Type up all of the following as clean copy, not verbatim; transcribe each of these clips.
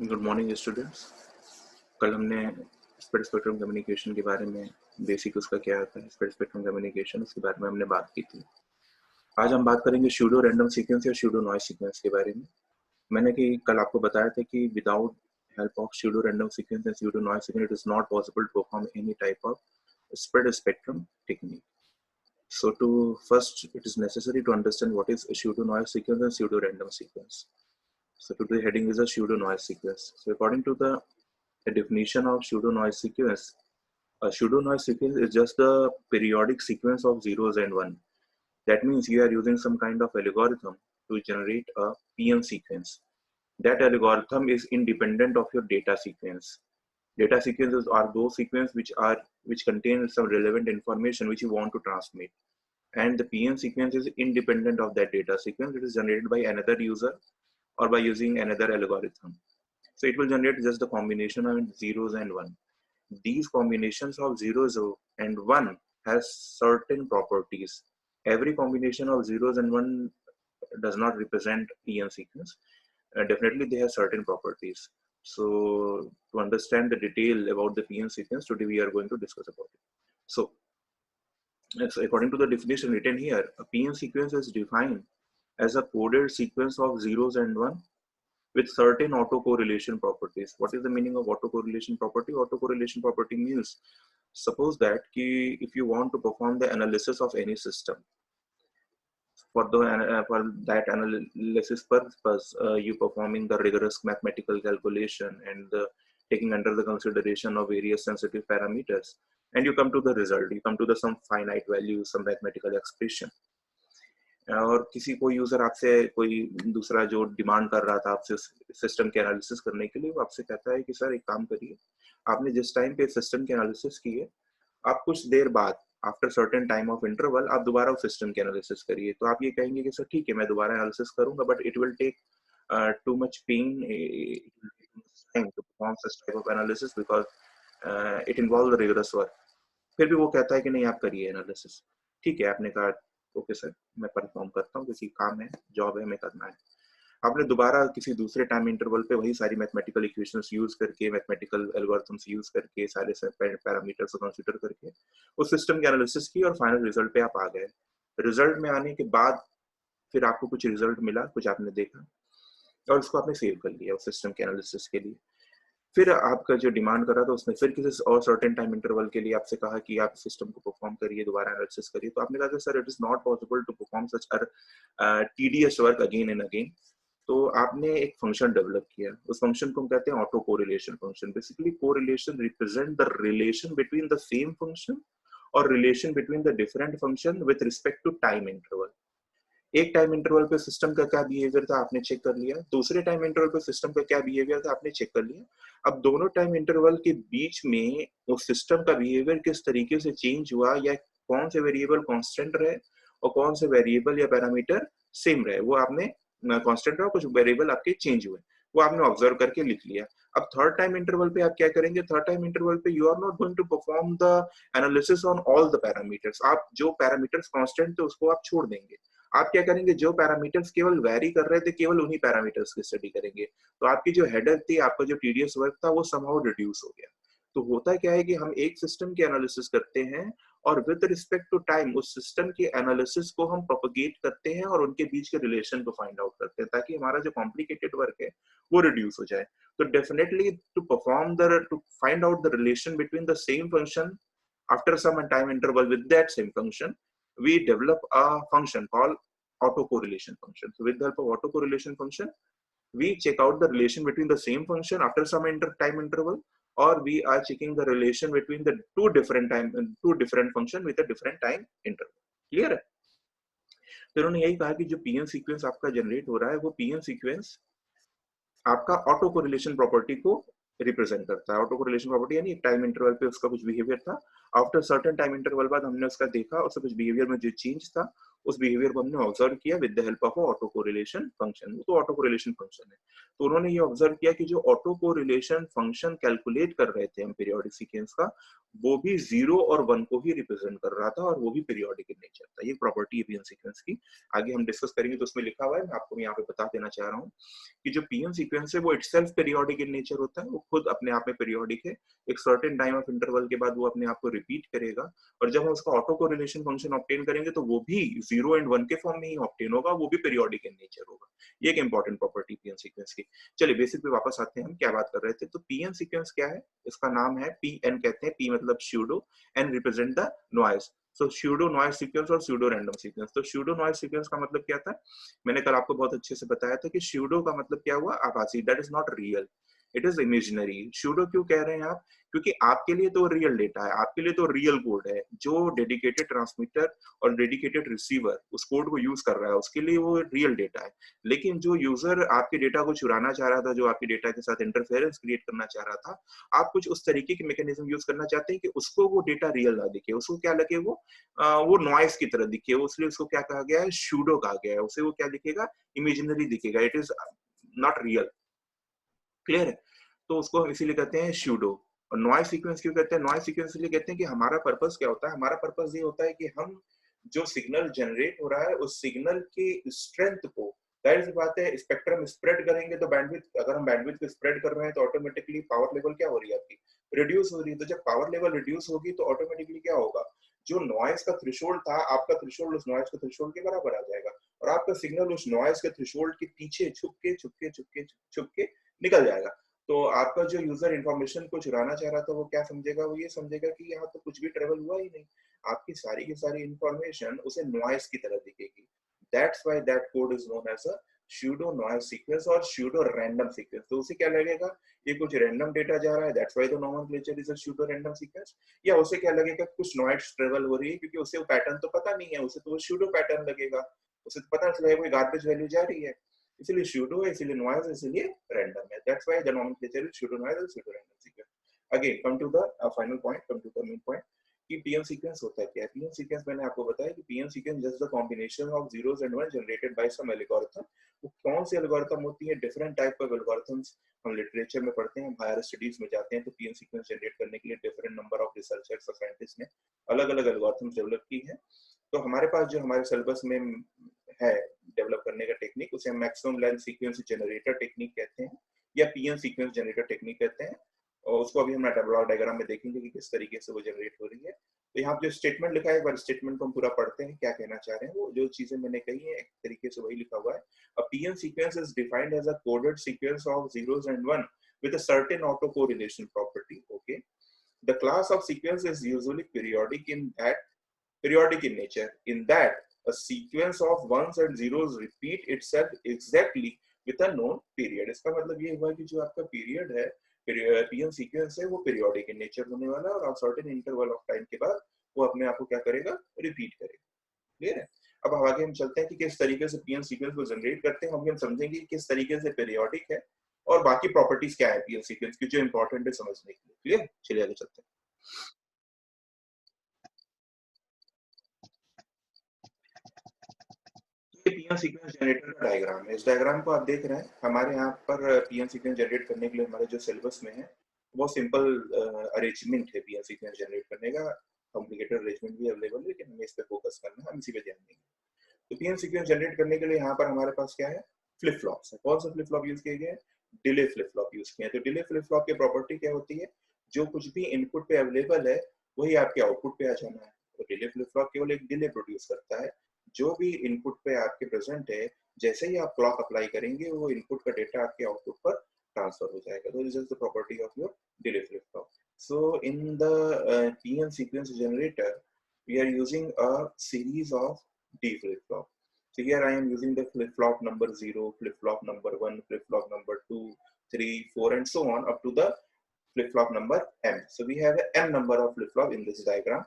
Good morning students. कल हमने spread spectrum communication के बारे में बेसिक उसका क्या होता है, स्प्रेड स्पेक्ट्रम कम्युनिकेशन, उसके बारे में हमने बात की थी। आज हम बात करेंगे सूडो रैंडम सीक्वेंस या सूडो नॉइज सीक्वेंस के बारे में। मैंने कि कल आपको बताया था कि without help of pseudo random sequence and pseudo noise sequence it is not possible to perform any type of spread spectrum technique. So to first, it is necessary to understand what is a pseudo noise sequence and pseudo random sequence. So today's heading is a pseudo noise sequence. So according to the definition of pseudo noise sequence, a pseudo noise sequence is just a periodic sequence of zeros and one. That means you are using some kind of algorithm to generate a PM sequence. That algorithm is independent of your data sequence. Data sequences are those sequences which contain some relevant information which you want to transmit, and the PM sequence is independent of that data sequence. It is generated by another user or by using another algorithm. So it will generate just the combination of zeros and one. These combinations of zeros and one has certain properties. Every combination of zeros and one does not represent PM sequence. Definitely they have certain properties. So to understand the detail about the PM sequence, today we are going to discuss about it. So according to the definition written here, a PM sequence is defined as a coded sequence of zeros and one with certain autocorrelation properties. What is the meaning of autocorrelation property? Autocorrelation property means, suppose that if you want to perform the analysis of any system, for that analysis purpose, you performing the rigorous mathematical calculation and taking under the consideration of various sensitive parameters, and you come to the result. You come to the some finite value, some mathematical expression. और किसी कोई user आपसे कोई दूसरा जो demand कर रहा था आपसे सिस्टम के एनालिसिस करने के लिए, वो आपसे कहता है कि सर एक काम करिए, आपने जिस टाइम पे सिस्टम के एनालिसिस किए, आप कुछ देर बाद after certain time of interval आप दोबारा उस सिस्टम के एनालिसिस करिए. तो आप ये कहेंगे कि सर ठीक है, मैं दोबारा एनालिसिस करूंगा, but it will take too much pain time to perform such type of analysis because it involve rigorous work. फिर भी वो कहता है कि नहीं, आप करिए एनालिसिस. ठीक है, आपने कहा ओके सर, मैं परफॉर्म करता हूँ क्योंकि काम है, जॉब है, हमें करना है. आपने दोबारा किसी दूसरे टाइम इंटरवल पे वही सारी मैथमेटिकल इक्वेशंस यूज करके, मैथमेटिकल एल्गोरिथम्स यूज करके, सारे पैरामीटर्स को कंसीडर करके उस सिस्टम की एनालिसिस की और फाइनल रिजल्ट पे आप आ गए. रिजल्ट में आने के बाद फिर आपको कुछ रिजल्ट मिला, कुछ आपने देखा और उसको आपने सेव कर लिया उस सिस्टम के एनालिसिस के लिए. फिर आपका जो डिमांड कर रहा था उसने फिर किसी और सर्टेन टाइम इंटरवल के लिए आपसे कहा कि आप सिस्टम को परफॉर्म करिए, दोबारा एनालिसिस करिए. तो आपने कहा कि sir it is not possible to perform such TDS work again and again. तो आपने एक फंक्शन डेवलप किया. उस फंक्शन को हम कहते हैं auto correlation function. Basically correlation represent the relation between the same function और relation between the different function with respect to time interval. एक टाइम इंटरवल पे सिस्टम का क्या बिहेवियर था आपने चेक कर लिया, दूसरे टाइम इंटरवल पे सिस्टम का क्या बिहेवियर था आपने चेक कर लिया. अब दोनों टाइम इंटरवल के बीच में उस सिस्टम का बिहेवियर किस तरीके से चेंज हुआ, या कौन से वेरिएबल कांस्टेंट रहे और कौन से वेरिएबल या पैरामीटर सेम रहे, वो आपने कांस्टेंट रहा, कुछ वेरिएबल आपके चेंज हुए, वो आपने ऑब्जर्व करके लिख लिया. अब थर्ड टाइम इंटरवल पे आप क्या करेंगे? थर्ड टाइम इंटरवल पे you are not going to perform the analysis on all the parameters. आप जो पैरामीटर्स कांस्टेंट थे उसको आप छोड़ देंगे. आप क्या करेंगे? जो पैरामीटर्स केवल वैरी कर रहे थे, केवल उन्हीं पैरामीटर्स की स्टडी करेंगे. तो आपकी जो हेडेक थी, आपका जो टीडीएस वर्क था, वो समहाउ रिड्यूस हो गया. तो होता क्या है कि हम एक सिस्टम की एनालिसिस करते हैं और विद रिस्पेक्ट टू टाइम उस सिस्टम की एनालिसिस को हम प्रोपगेट करते हैं और उनके बीच के रिलेशन को फाइंड आउट करते हैं, ताकि हमारा जो कॉम्प्लिकेटेड वर्क है वो रिड्यूस हो जाए. तो definitely to find out the relation between the same function after some time interval with that same function, we develop a function called autocorrelation function. So with the help of autocorrelation function, we check out the relation between the same function after some time interval, or we are checking the relation between the two different function with a different time interval. Clear है? तो उन्होंने यही कहा कि जो PN sequence आपका generate हो रहा है, वो पीएन सीक्वेंस आपका ऑटो कोरिलेशन प्रॉपर्टी को रिप्रेजेंट करता है. ऑटो कोरिलेशन प्रॉपर्टी यानी एक टाइम इंटरवल पे उसका कुछ बिहेवियर था, आफ्टर सर्टेन टाइम इंटरवल बाद हमने उसका देखा, उसका कुछ बिहेवियर में जो चेंज था, उस बिहेवियर को हमने ऑब्जर्व किया with the help of auto correlation function. वो तो ऑटो कोरिलेशन फंक्शन है। तो उन्होंने ये ऑब्जर्व किया कि जो ऑटो कोरिलेशन फंक्शन कैलकुलेट कर रहे थे हम पीरियोडिक सीक्वेंस का, वो भी 0 और 1 को ही रिप्रेजेंट कर रहा था और वो भी पीरियोडिक इन नेचर था। ये प्रॉपर्टी है पीएन सीक्वेंस की, आगे हम डिस्कस करेंगे तो उसमें लिखा हुआ है, मैं आपको यहाँ पे बता देना चाह रहा हूँ कि जो पीएन सीक्वेंस है वो इटसेल्फ पीरियोडिक इन नेचर होता है, वो खुद अपने आप में पीरियोडिक है। एक सर्टेन टाइम ऑफ इंटरवल के बाद वो अपने आप को रिपीट करेगा, और जब हम उसका ऑटो कोरिलेशन फंक्शन ऑब्टेन करेंगे तो वो भी 0 एंड 1 के फॉर्म में ही ऑब्टेन होगा, वो भी पीरियोडिक इन नेचर होगा। ये एक इंपॉर्टेंट प्रॉपर्टी पीएन सीक्वेंस की। चलिए बेसिक पे वापस आते हैं, हम क्या बात कर रहे थे। तो पीएन सीक्वेंस क्या है, इसका नाम है पीएन, कहते हैं पी मतलब pseudo, N represent the noise. So pseudo noise sequence और स्यूडो रैंडम सीक्वेंस। तो स्यूडो नॉइज सीक्वेंस का मतलब क्या था, मैंने कल आपको बहुत अच्छे से बताया था कि स्यूडो का मतलब क्या हुआ, आभासी, that is not real, it is imaginary. Pseudo क्यों कह रहे हैं आप, क्योंकि आपके लिए तो रियल डेटा है, आपके लिए तो रियल कोड है, जो डेडिकेटेड ट्रांसमीटर और डेडिकेटेड रिसीवर उस कोड को यूज कर रहा है उसके लिए वो रियल डेटा है। लेकिन जो यूजर आपके डेटा को चुराना चाह रहा था, जो आपके डेटा के साथ इंटरफेरेंस क्रिएट करना चाह रहा था, आप कुछ उस तरीके की मैकेनिज्म यूज करना चाहते हैं कि उसको वो डेटा रियल ना दिखे, उसको क्या लगे, वो नॉइस की तरह दिखे, इसलिए उसको क्या कहा गया है, स्यूडो कहा गया है। उसे वो क्या दिखेगा, इमेजिनरी दिखेगा, it is not real. Clear है। तो उसको हम इसीलिए कहते हैं स्यूडो। और नॉइज सीक्वेंस क्यों कहते हैं, नॉइज सीक्वेंस इसलिए कहते हैं कि हमारा पर्पस क्या होता है, हमारा पर्पस ये होता है कि हम जो सिग्नल जनरेट हो रहा है उस सिग्नल की स्ट्रेंथ को, जाहिर सी बात है स्पेक्ट्रम स्प्रेड करेंगे तो बैंडविड्थ, अगर हम बैंडविड्थ को स्प्रेड कर रहे हैं तो ऑटोमेटिकली पावर लेवल क्या हो रही है आपकी, रिड्यूस हो रही है। तो जब पावर लेवल रिड्यूस होगी तो ऑटोमेटिकली क्या होगा, जो नॉइज का थ्रेशोल्ड था, आपका थ्रेशोल्ड उस नॉइज के थ्रेशोल्ड के बराबर आ जाएगा, और आपका सिग्नल उस नॉइज के थ्रेशोल्ड के पीछे छुप के छुप के छुप के छुप के निकल जाएगा। तो आपका जो यूजर इंफॉर्मेशन को चुराना चाह रहा था वो क्या समझेगा, वो ये समझेगा कि यहाँ तो कुछ भी ट्रेवल हुआ ही नहीं, आपकी सारी की सारी इंफॉर्मेशन उसे नॉइज की तरह दिखेगी। That's why that code is known as a pseudo noise sequence और pseudo random sequence। तो उसे क्या लगेगा, ये कुछ रैंडम डेटा जा रहा है, that's why the nomenclature is a pseudo random sequence। या उसे क्या लगेगा, कुछ नॉइज ट्रेवल हो रही है, क्योंकि उसे वो पैटर्न तो पता नहीं है, उसे तो वो pseudo पैटर्न लगेगा, उसे तो पता चलेगा कोई गार्बेज वैल्यू जा रही है, इसलिए pseudo है, इसलिए noise है, इसलिए random है। That's why the nomenclature is pseudo noise and pseudo random sequence। Again, come to the final point, come to the main point कि पीएन सीक्वेंस होता है क्या है। पीएन सीक्वेंस मैंने आपको बताया कि PN sequence just the combination of zeros and one generated by some algorithm. वो कौन सी एल्गोरिथम होती है, डिफरेंट टाइप ऑफ एल्गोरिथम्स हम लिटरेचर में पढ़ते हैं, हम हायर स्टडीज में जाते हैं तो पीएन सीक्वेंस जनरेट करने के लिए डिफरेंट नंबर ऑफ रिसर्चर्स और साइंटिस्ट ने अलग अलग एल्गोरिथम्स डेवलप की है। तो हमारे पास जो हमारे सिलेबस में है डेवलप करने का टेक्निक, उसे हम maximum length sequence generator technique कहते हैं या पीएन सीक्वेंस जनरेटर टेक्निक कहते हैं। और उसको अभी हम ब्लॉक डायग्राम में देखेंगे कि किस तरीके से वो जनरेट हो रही है। तो यहाँ पे जो स्टेटमेंट लिखा है, एक बार स्टेटमेंट को हम पूरा पढ़ते हैं, क्या कहना चाह रहे हैं। वो जो चीजें मैंने कही है एक तरीके से वही लिखा हुआ है। A PN sequence is defined as a coded sequence of zeros and one with a certain autocorrelation property. Okay, the class of sequence is usually periodic in nature, in that a sequence of ones and zeros repeat itself exactly with a known period। इसका मतलब ये हुआ कि जो आपका period है, PN sequence है, वो पीरियोडिक इन नेचर होने वाला है और सर्टेन इंटरवल ऑफ टाइम के बाद वो अपने आप को क्या करेगा, रिपीट करेगा। क्लियर है। अब आगे हम चलते हैं कि किस तरीके से पीएन सीक्वेंस को जनरेट करते हैं, हम समझेंगे कि किस तरीके से पीरियोडिक है और बाकी प्रॉपर्टीज क्या है पीएन सीक्वेंस की, जो इंपॉर्टेंट है समझने के लिए। क्लियर, चलिए आगे चलते हैं। ये पीएन सीक्वेंस जनरेटर का डायग्राम है। इस डायग्राम को आप देख रहे हैं, हमारे यहाँ पर पीएन सीक्वेंस जनरेट करने के लिए हमारे जो सिलेबस में है बहुत सिंपल अरेंजमेंट है पीएन सीक्वेंस जनरेट करने का। कॉम्प्लिकेटेड अरेंजमेंट भी अवेलेबल है, लेकिन हमें इस पे फोकस करना है, हम इसी पे ध्यान देंगे। तो पीएन सीक्वेंस जनरेट करने के लिए यहाँ पर हमारे पास क्या है, फ्लिप फ्लॉप्स है। कौन सा फ्लिप फ्लॉप यूज किए गए, डिले फ्लिप फ्लॉप यूज किए हैं। तो डिले फ्लिप फ्लॉप की प्रॉपर्टी क्या होती है, जो कुछ भी इनपुट पे अवेलेबल है वही आपके आउटपुट पे आ जाना है। तो डिले फ्लिप फ्लॉप केवल एक डिले प्रोड्यूस करता है, जो भी इनपुट पे आपके प्रेजेंट है, जैसे ही आप क्लॉक अप्लाई करेंगे वो इनपुट का डेटा आपके आउटपुट पर ट्रांसफर हो जाएगा। तो this is the property of your delay flip flop. So in the PN sequence generator we are using a series of D flip flop. So here I am using the flip flop number 0, flip flop number 1, flip flop number 2, 3, 4 and so on up to the flip flop number M. So we have a M number of flip flop in this diagram.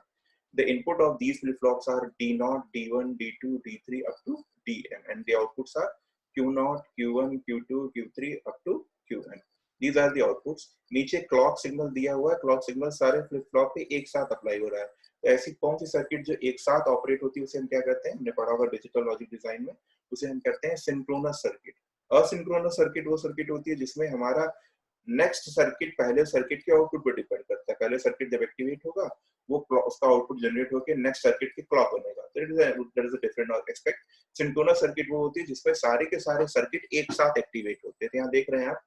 The input of these flip flops are D0, D1, D2, D3 up to Dm, and the outputs are Q0, Q1, Q2, Q3 up to Qn. These are the outputs. नीचे clock signal दिया हुआ है, clock signal सारे flip flop पे एक साथ apply हो रहा है। तो ऐसी कौन सी सर्किट जो एक साथ ऑपरेट होती है उसे हम क्या कहते हैं, हमने पढ़ा होगा डिजिटल लॉजिक डिजाइन में, उसे हम कहते हैं सिंक्रोनस सर्किट। असिंक्रोनस सर्किट वो सर्किट होती है जिसमें हमारा नेक्स्ट सर्किट पहले सर्किट के आउटपुट पर डिपेंड करता है। पहले सर्किट जब एक्टिवेट होगा वो उसका आउटपुट जनरेट होकर नेक्स्ट सर्किट की क्लॉक बनेगा। तो it is a different aspect. Synchronous circuit वो होती है जिसमें सारे के सारे सर्किट एक साथ एक्टिवेट होते हैं। यहाँ देख रहे हैं आप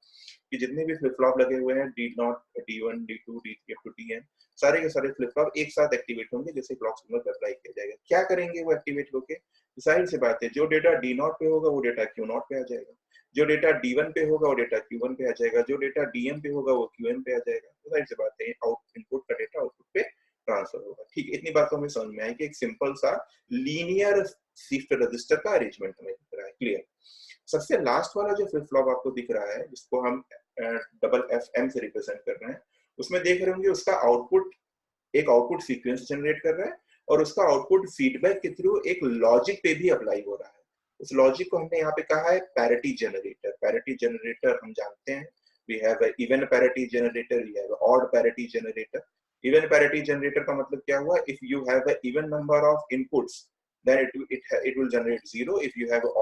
कि जितने भी फ्लिप फ्लॉप लगे हुए हैं D0, D1, D2, D3 up to Dn, सारे के सारे फ्लिप फ्लॉप एक साथ एक्टिवेट होंगे जैसे क्लॉक सिग्नल पर अप्लाई किया जाएगा। क्या करेंगे वो एक्टिवेट होके, जाहिर सी बात है जो डेटा D0 पे होगा वो डेटा Q0 पे आ जाएगा, जो डेटा D1 पे होगा वो डेटा Q1 पे आ जाएगा, जो डेटा DM पे होगा वो QM पे आ जाएगा। तो जाहिर सी बात है इनपुट का डेटा आउटपुट पे ट्रांसफर होगा। ठीक है, इतनी बात तो हमें समझ में आई कि एक सिंपल सा लीनियर शिफ्ट रजिस्टर का अरेंजमेंट हमें दिख रहा है। क्लियर। सबसे लास्ट वाला जो फ्लिप फ्लॉप आपको दिख रहा है जिसको हम FM से रिप्रेजेंट कर रहे हैं, उसमें देख रहे होंगे उसका आउटपुट एक आउटपुट सीक्वेंस जनरेट कर रहा है और उसका आउटपुट फीडबैक के थ्रू एक लॉजिक पे भी अप्लाई हो रहा है। उस लॉजिक को हमने यहाँ पे कहा है पैरिटी जनरेटर। पैरिटी जनरेटर हम जानते हैं, we have a even parity generator, we have odd parity generator. Even parity generator का मतलब क्या हुआ, if you have a even number of inputs then it will generate 0. If you have an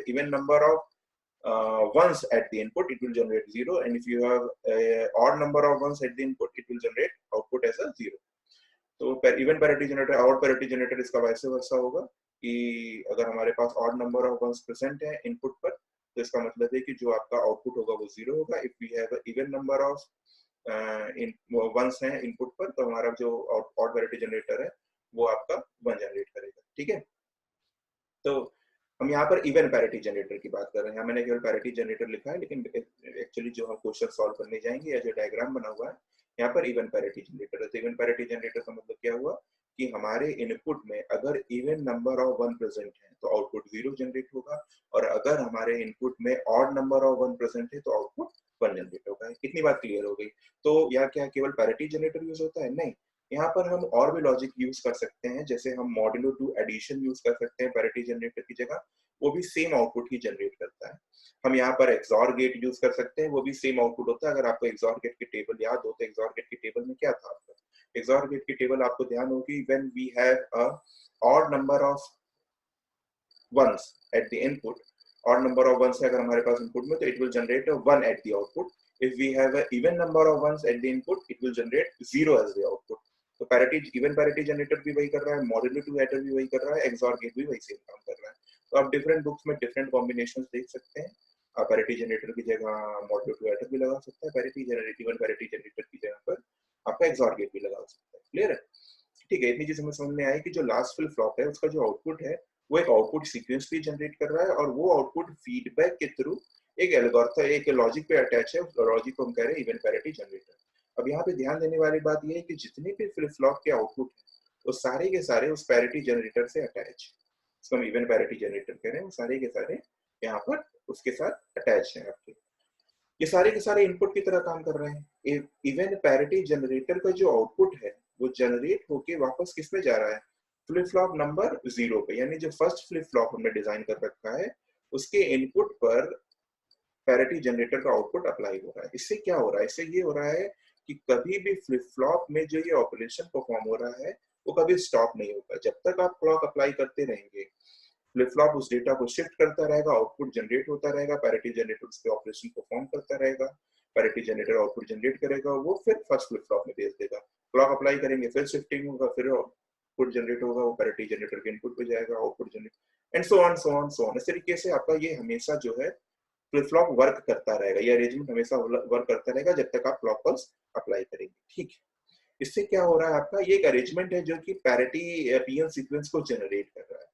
even number of ones at the input, it will generate 0, and if you have a odd number of ones at the input, it will generate output as a 0. तो even parity generator odd parity generator इसका वैसे वैसा होगा कि अगर हमारे पास odd number of ones present है इनपुट पर तो इसका मतलब है कि जो आपका आउटपुट होगा वो 0 होगा। If we have even number of ones है इनपुट पर तो हमारा जो ऑड पैरिटी जनरेटर है वो आपका 1 जनरेट करेगा। ठीक है, तो हम यहाँ पर इवन पैरिटी जनरेटर की बात कर रहे हैं। मैंने केवल पैरिटी जनरेटर लिखा है लेकिन एक्चुअली जो हम क्वेश्चन सॉल्व करने जाएंगे या जो डायग्राम बना हुआ है यहाँ पर इवन पैरिटी जनरेटर है। तो इवन पैरिटी जनरेटर का मतलब क्या हुआ कि हमारे इनपुट में अगर इवन नंबर ऑफ 1 प्रेजेंट है तो आउटपुट 0 जनरेट होगा, और अगर हमारे इनपुट में ऑड नंबर ऑफ 1 प्रेजेंट है तो आउटपुट 1 जनरेट होगा। कितनी बात क्लियर हो गई। तो यहाँ क्या केवल पैरिटी जनरेटर यूज होता है? नहीं, यहाँ पर हम और भी लॉजिक यूज कर सकते हैं। जैसे हम मॉड्यूलो 2 एडिशन यूज कर सकते हैं पैरिटी जनरेटर की जगह, वो भी सेम आउटपुट ही जनरेट करता है। हम यहाँ पर एक्सॉर गेट यूज कर सकते हैं, वो भी सेम आउटपुट होता है। अगर आपको एक्सॉर गेट की टेबल याद हो तो एक्सॉर गेट की टेबल में क्या था आपका, एक्सॉर गेट की टेबल आपको ध्यान होगी when we have a odd number of ones at the input, odd number of ones है अगर हमारे पास इनपुट में तो it will generate 1 at the output. If we have a even number of ones at the input it will generate 0 as the output. तो parity even parity generator भी वही कर रहा है, मॉड्यूलो 2 एडर भी वही कर रहा है, एक्सॉर गेट भी वही सेम काम कर रहा है। तो आप डिफरेंट बुक्स में डिफरेंट कॉम्बिनेशंस देख सकते हैं। आप पैरिटी जनरेटर की जगह मॉड्यूलो 2 एडर भी लगा सकते हैं, parity generator even parity generator की जगह पर आपका एक्सॉर गेट भी लगा सकते हैं। क्लियर है? ठीक है, इतनी चीज हमें समझ में आई कि जो लास्ट फ्लिप फ्लॉप है उसका जो आउटपुट है वो एक आउटपुट सीक्वेंस भी जनरेट कर रहा है और वो आउटपुट फीडबैक के थ्रू एक एल्गोरिथम एक लॉजिक पे अटैच है। उस लॉजिक को हम कह रहे हैं इवन पैरिटी जनरेटर। अब यहाँ पे ध्यान देने वाली बात यह है कि जितने भी फ्लिप फ्लॉप के आउटपुट है वो सारे के सारे उस पैरिटी जनरेटर से अटैच, इसको हम इवन पैरिटी जनरेटर कह रहे हैं, वो सारे के सारे यहाँ पर उसके साथ अटैच है आपके। ये सारे के सारे इनपुट की तरह काम कर रहे हैं। इवन पैरिटी जनरेटर का जो आउटपुट है वो जनरेट होके वापस किस में जा रहा है, फ्लिप फ्लॉप नंबर 0 पे, यानी जो फर्स्ट फ्लिप फ्लॉप हमने डिजाइन कर रखा है उसके इनपुट पर पैरिटी जनरेटर का आउटपुट अप्लाई हो रहा है। इससे क्या हो रहा है, इससे ये हो रहा है कि कभी भी फ्लिप फ्लॉप में जो ये ऑपरेशन परफॉर्म हो रहा है वो कभी स्टॉप नहीं होगा। जब तक आप क्लॉक अप्लाई करते रहेंगे फ्लिप फ्लॉप उस डेटा को शिफ्ट करता रहेगा, आउटपुट जनरेट होता रहेगा, पैरिटी जनरेटर उस पे ऑपरेशन परफॉर्म करता रहेगा, पैरिटी जनरेटर आउटपुट जनरेट करेगा, वो फिर फर्स्ट फ्लिप फ्लॉप में भेज देगा। क्लॉक अप्लाई करेंगे, फिर शिफ्टिंग होगा, फिर आउटपुट जनरेट होगा, वो पैरिटी जनरेटर के इनपुट पे जाएगा, output generate and so on so on so on. इस तरीके से आपका ये हमेशा जो है फ्लिप फ्लॉप वर्क करता रहेगा, ये अरेंजमेंट हमेशा वर्क करता रहेगा जब तक आप क्लॉक पल्स अप्लाई करेंगे। ठीक है, इससे क्या हो रहा है आपका, ये एक अरेंजमेंट है जो कि पैरिटी पीएन सीक्वेंस को जनरेट कर रहा है।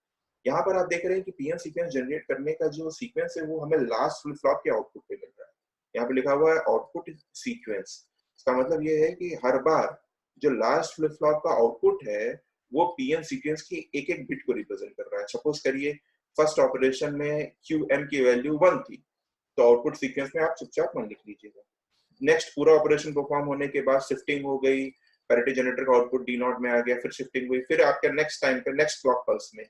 यहाँ पर आप देख रहे हैं कि पीएन सीक्वेंस जनरेट करने का जो सीक्वेंस है वो हमें लास्ट फ्लिप फ्लॉप के आउटपुट पे मिल रहा है। यहाँ पे लिखा हुआ है आउटपुट सीक्वेंस। इसका मतलब ये है कि हर बार जो लास्ट फ्लिप फ्लॉप का आउटपुट है वो पीएन सीक्वेंस की एक एक बिट को रिप्रेजेंट कर रहा है। सपोज करिए फर्स्ट ऑपरेशन में QM की वैल्यू 1 थी तो आउटपुट सीक्वेंस में आप चुपचाप 1 लिख लीजिएगा। नेक्स्ट पूरा ऑपरेशन परफॉर्म होने के बाद शिफ्टिंग हो गई, पैरिटी जनरेटर का आउटपुट D0 में आ गया, फिर शिफ्टिंग हुई, फिर आपके नेक्स्ट टाइम पे नेक्स्ट क्लॉक पल्स में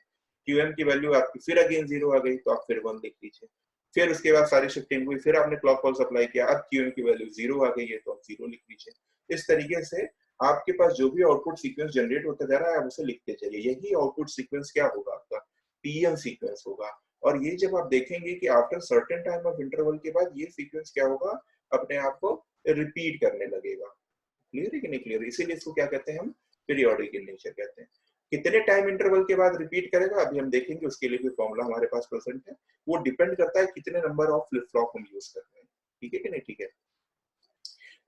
QM की वैल्यू आपकी फिर अगेन 0 आ गई तो आप फिर 1 लिख लीजिए। फिर उसके बाद सारी शिफ्टिंग हुई, फिर आपने क्लॉक पल्स अप्लाई किया, अब QM की वैल्यू 0 आ गई है तो आप 0 लिख लीजिए। इस तरीके से आपके पास जो भी आउटपुट सीक्वेंस जनरेट होता जा रहा है आप उसे लिखते चलिए, यही आउटपुट सीक्वेंस क्या होगा आपका, पीएन सीक्वेंस होगा। और ये जब आप देखेंगे कि after certain time of interval के बाद ये सीक्वेंस क्या होगा, अपने आप को रिपीट करने लगेगा। क्लियर है कि नहीं क्लियर, इसीलिए इसको क्या कहते हैं हम, पीरियोडिक इन नेचर कहते हैं। कितने टाइम इंटरवल के बाद रिपीट करेगा अभी हम देखेंगे, उसके लिए कोई फॉर्मूला हमारे पास प्रेजेंट है, वो डिपेंड करता है कितने नंबर ऑफ फ्लिप फ्लॉप हम यूज कर रहे हैं। ठीक है कि नहीं ठीक है,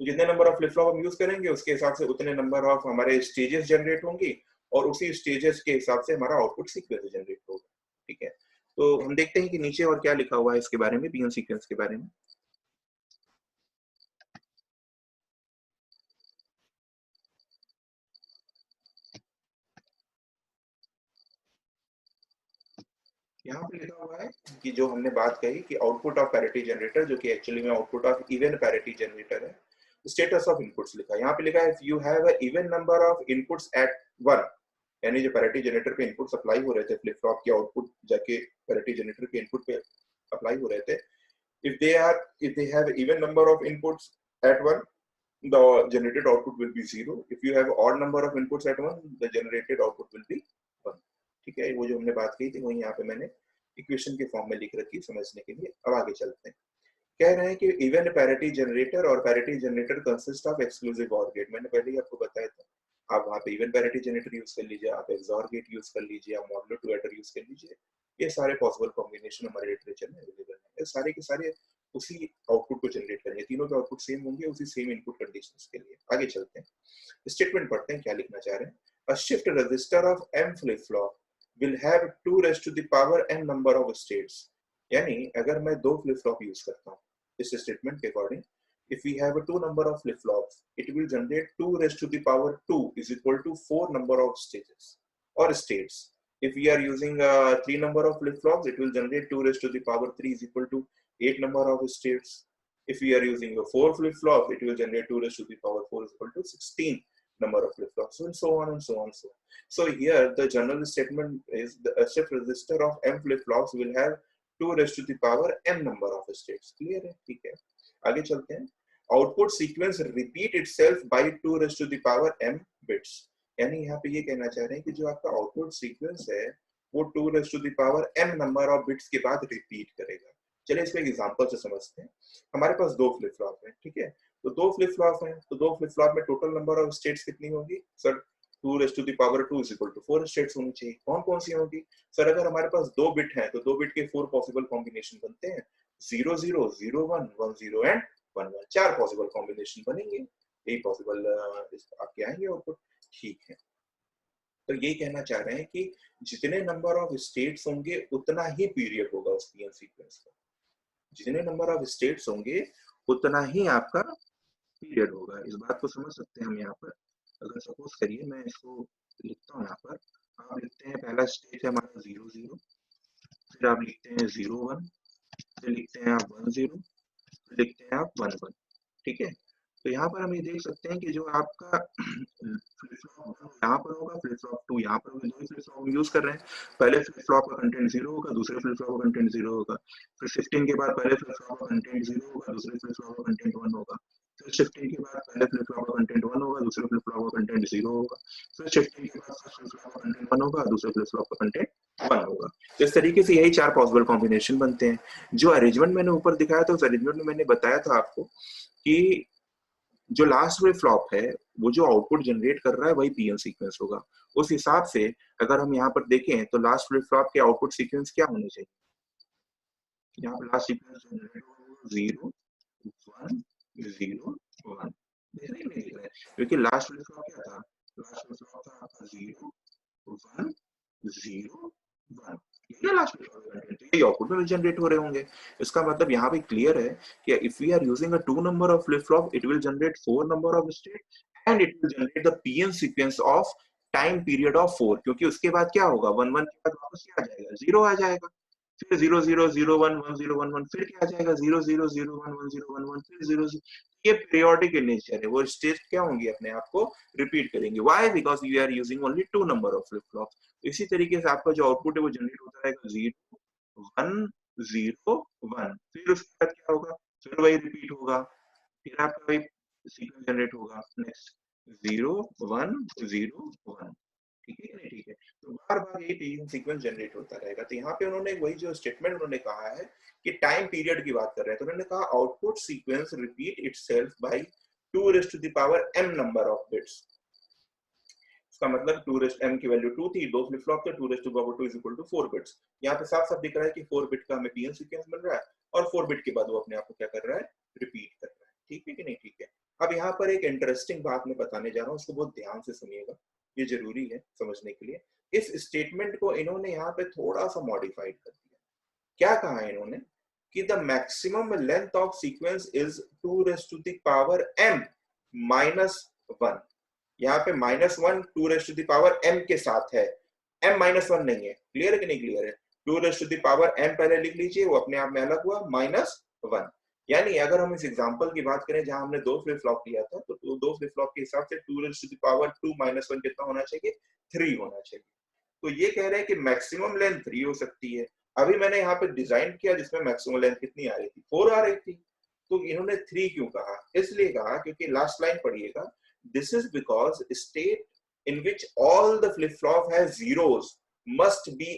तो जितने नंबर ऑफ फ्लिप फ्लॉप हम यूज करेंगे उसके हिसाब से उतने नंबर ऑफ हमारे स्टेजेस जनरेट होंगी, और उसी स्टेजेस के हिसाब से हमारा आउटपुट सीक्वेंस जनरेट होगा। ठीक है, तो हम देखते हैं कि नीचे और क्या लिखा हुआ है इसके बारे में, बीएन सीक्वेंस के बारे में। यहाँ पे लिखा हुआ है कि जो हमने बात कही कि आउटपुट ऑफ पैरिटी जनरेटर, जो कि एक्चुअली में output of even parity generator है, स्टेटस ऑफ इनपुट्स लिखा है। यहाँ पे लिखा है if you have a even number of inputs at one, यानी जो पैरिटी जनरेटर पे इनपुट अप्लाई हो रहे थे, फ्लिप फ्लॉप के आउटपुट जाके पैरिटी जनरेटर के इनपुट पे अप्लाई हो रहे थे, if they have even number of inputs at one, the generated output will be zero. If you have odd number of inputs at one, the generated output will be one. ठीक है, वो जो हमने बात की थी वो यहाँ पे मैंने इक्वेशन के फॉर्म में लिख रखी समझने के लिए। अब आगे चलते हैं, कह रहे हैं कि इवन पैरिटी जनरेटर और parity generator consist of exclusive or gate. मैंने पहले ही आपको बताया था, आप वहाँ पे इवन पैरिटी जनरेटर यूज कर लीजिए, आप एक्सॉर गेट यूज कर लीजिए, आप मॉडुलो टू एडर यूज कर लीजिए, ये सारे पॉसिबल कॉम्बिनेशन हमारे लिटरेचर में अवेलेबल है। ये सारे के सारे उसी आउटपुट को जनरेट करेंगे, तीनों के आउटपुट सेम होंगे उसी सेम इनपुट कंडीशंस के लिए। आगे चलते हैं, स्टेटमेंट पढ़ते हैं क्या लिखना चाह रहे हैं। अ shift register of m flip flop will have 2 raised to the power n number of states. यानी अगर मैं दो फ्लिप फ्लॉप यूज करता हूँ इस स्टेटमेंट के according, if we have a 2 number of flip flops, it will generate 2 raised to the power 2 is equal to 4 number of stages or states. If we are using a 3 number of flip flops, it will generate 2 raised to the power 3 is equal to 8 number of states. If we are using a 4 flip flop, it will generate 2 raised to the power 4 is equal to 16 number of flip flops, and so on and so on. So here the general statement is the shift register of m flip flops will have 2 raised to the power n number of states. Clear है, ठीक है। आगे चलते हैं, output sequence repeat itself by 2 raised to the power m bits. यानी यहाँ पे ये कहना चाह रहे हैं कि जो आपका आउटपुट सीक्वेंस है वो 2 raised to the power m number of bits के बाद रिपीट करेगा। चलिए इसको एक एग्जांपल से समझते हैं। हमारे पास दो फ्लिप फ्लॉप है, ठीक है, तो दो फ्लिप फ्लॉप है, तो दो फ्लिप फ्लॉप में टोटल नंबर ऑफ स्टेट्स कितनी होगी sir, 2 raised to the power 2 is equal to 4 states होनी चाहिए। कौन कौन सी होगी सर, अगर हमारे पास दो बिट है तो दो बिट के 4 पॉसिबल कॉम्बिनेशन बनते हैं, 0 0 0 1 1 0 एंड 1 1, चार पॉसिबल कॉम्बिनेशन बनेंगे, यही पॉसिबल आपके आएंगे आउटपुट। ठीक है, तो ये कहना चाह रहे हैं कि जितने नंबर ऑफ स्टेट्स होंगे उतना ही पीरियड होगा उस पीएन सीक्वेंस का, जितने नंबर ऑफ स्टेट्स होंगे उतना ही आपका पीरियड होगा। इस बात को समझ सकते हैं हम यहाँ पर। अगर सपोज करिए मैं इसको लिखता हूँ यहाँ पर, आप लिखते हैं पहला स्टेट है हमारा 0 0, फिर आप लिखते हैं 0 1, फिर लिखते हैं आप 1 0, फिर लिखते हैं आप 1 1। ठीक है, तो यहाँ पर हम ये देख सकते हैं कि जो आपका फ्लिप फ्लॉप यहाँ पर होगा, फ्लिप फ्लॉप 2 यहाँ पर होगा, दो फ्लिप फ्लॉप हम यूज कर रहे हैं। पहले फ्लिप फ्लॉप का कंटेंट 0 होगा, दूसरे फ्लिप फ्लॉप का कंटेंट 0 होगा, फिर शिफ्टिंग के बाद पहले फ्लिप फ्लॉप का कंटेंट 0 होगा, दूसरे फ्लिप फ्लॉप का कंटेंट 1 होगा, फिर शिफ्टिंग के बाद पहले फ्लिप फ्लॉप का कंटेंट 1 होगा, दूसरे फ्लिप फ्लॉप का कंटेंट 0 होगा, फिर शिफ्टिंग के बाद फर्स्ट फ्लिप फ्लॉप का कंटेंट 1 होगा, दूसरे फ्लिप फ्लॉप का कंटेंट 1 होगा। तो इस तरीके से यही चार पॉसिबल कॉम्बिनेशन बनते हैं। जो अरेंजमेंट मैंने ऊपर दिखाया था उस अरेंजमेंट में मैंने बताया था आपको कि जो लास्ट फ्लिप फ्लॉप है वो जो आउटपुट जनरेट कर रहा है वही पीएन सीक्वेंस होगा। उस हिसाब से अगर हम यहाँ पर देखें तो लास्ट फ्लिप फ्लॉप के आउटपुट सीक्वेंस क्या होने चाहिए, यहाँ पर लास्ट सीक्वेंस जनरेट होगा 0 1 0 1, दिख रहा है नहीं दिख रहा है, क्योंकि लास्ट फ्लिप फ्लॉप क्या था, लास्ट फ्लिप फ्लॉप था आपका 0 1 0 1, ये लास्ट फ्लिप फ्लॉप जनरेट, तो ये आउटपुट में जनरेट हो रहे होंगे। इसका मतलब यहाँ पे क्लियर है कि if we are using a 2 number of flip flop it will generate 4 number of state and it will generate the PN sequence of time period of 4, क्योंकि उसके बाद क्या होगा 1 1 के बाद वापस क्या आ जाएगा 0 आ जाएगा, फिर 0 0 0 1 1 0 1 1, फिर क्या आ जाएगा 0 0 0 1 1 0 1 1, फिर 0 0, ये पीरियोडिक इन नेचर है, वो स्टेज क्या होंगी अपने आप को रिपीट करेंगे। Why, because we are using only 2 number of flip flop. इसी तरीके से आपका जो आउटपुट है वो जनरेट होता रहेगा 0 1 0 1, फिर उसके बाद क्या होगा, फिर वही रिपीट होगा, फिर आपका वही सीक्वेंस जनरेट होगा। नेक्स्ट 0 1 0 1। ठीक है कि नहीं? ठीक है, तो बार बार ये तीन सीक्वेंस जनरेट होता रहेगा। तो यहाँ पे उन्होंने वही जो स्टेटमेंट उन्होंने कहा है कि टाइम पीरियड की बात कर रहे हैं, तो उन्होंने कहा output sequence repeat itself by 2 raise to the power m number of bits. इसका मतलब 2 रेज़ m की वैल्यू 2 थी, दो फ्लिप फ्लॉप थे, 2 raise to power 2 is equal to 4 bits. यहाँ पे साफ साफ दिख रहा है कि 4 बिट का हमें पीएन सीक्वेंस मिल रहा है और 4 बिट के बाद वो अपने आप को क्या कर रहा है, रिपीट कर रहा है। ठीक है कि नहीं? ठीक है, अब यहाँ पर एक इंटरेस्टिंग बात मैं बताने जा रहा हूँ, उसको बहुत ध्यान से सुनिएगा, ये जरूरी है समझने के लिए। इस स्टेटमेंट को इन्होंने यहाँ पे थोड़ा सा मॉडिफाइड कर दिया। क्या कहा है इन्होंने कि the maximum length of sequence is 2 raise to the power m minus 1। यहाँ पे -1 2 raise to the power m के साथ है, m -1 नहीं है। क्लियर है कि नहीं क्लियर है? 2 raise to the power m पहले लिख लीजिए, वो अपने आप में अलग हुआ -1। यानी अगर हम इस एग्जांपल की बात करें जहां हमने दो फ्लिप फ्लॉप लिया था, तो दो फ्लिप फ्लॉप के हिसाब से 2 रेज़ टू द पावर 2 -1 कितना होना चाहिए? 3 होना चाहिए। तो ये कह रहे हैं कि मैक्सिमम लेंथ 3 हो सकती है। अभी मैंने यहाँ पे डिजाइन किया जिसमें मैक्सिमम लेंथ कितनी आ रही थी? 4 आ रही थी। तो इन्होंने 3 क्यों कहा? इसलिए कहा क्योंकि लास्ट लाइन पढ़िएगा, this is because state in which all the flip flop has zeros must be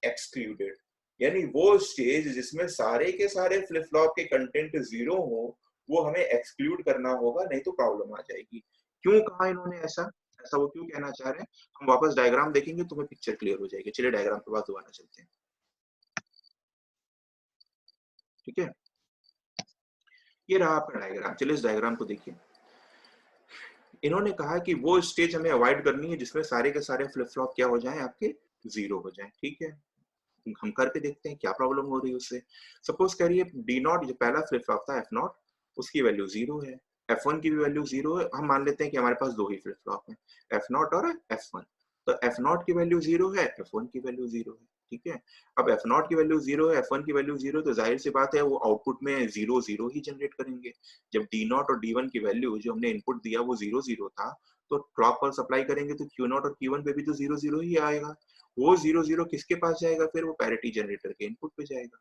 excluded. यानी वो स्टेज जिसमें सारे के सारे फ्लिप फ्लॉप के कंटेंट जीरो हो, वो हमें एक्सक्लूड करना होगा, नहीं तो प्रॉब्लम आ जाएगी। क्यों कहा इन्होंने ऐसा? ऐसा वो क्यों कहना चाह रहे हैं? हम वापस डायग्राम देखेंगे तो हमें पिक्चर क्लियर हो जाएगी। चलिए डायग्राम के बाद दोबारा चलते हैं। ठीक है, ये रहा आपका डायग्राम। चलिए इस डायग्राम को देखिए। इन्होंने कहा कि वो स्टेज हमें अवॉइड करनी है जिसमें सारे के सारे फ्लिप फ्लॉप क्या हो जाएं, आपके जीरो हो जाएं। ठीक है, हम करके देखते हैं क्या प्रॉब्लम हो रही है उससे। सपोज करिए डी नॉट जो पहला फ्लिप फ्लॉप था एफ नॉट, उसकी वैल्यू जीरो है, एफ वन की भी वैल्यू जीरो है। हम मान लेते हैं कि हमारे पास दो ही फ्लिप फ्लॉप है, एफ नॉट और एफ वन। तो एफ नॉट की वैल्यू जीरो है, एफ वन की वैल्यू जीरो है। ठीक है, अब एफ नॉट की वैल्यू जीरो है, एफ वन की वैल्यू जीरो, तो जाहिर सी बात है वो आउटपुट में जीरो जीरो ही जनरेट करेंगे। जब डी नॉट और डी वन की वैल्यू जो हमने इनपुट दिया वो जीरो जीरो था, तो क्लॉक पल्स अप्लाई करेंगे तो क्यू नॉट और क्यू वन पे भी तो जीरो जीरो ही आएगा। वो जीरो जीरो किसके पास जाएगा? फिर वो पैरिटी जनरेटर के इनपुट पे जाएगा।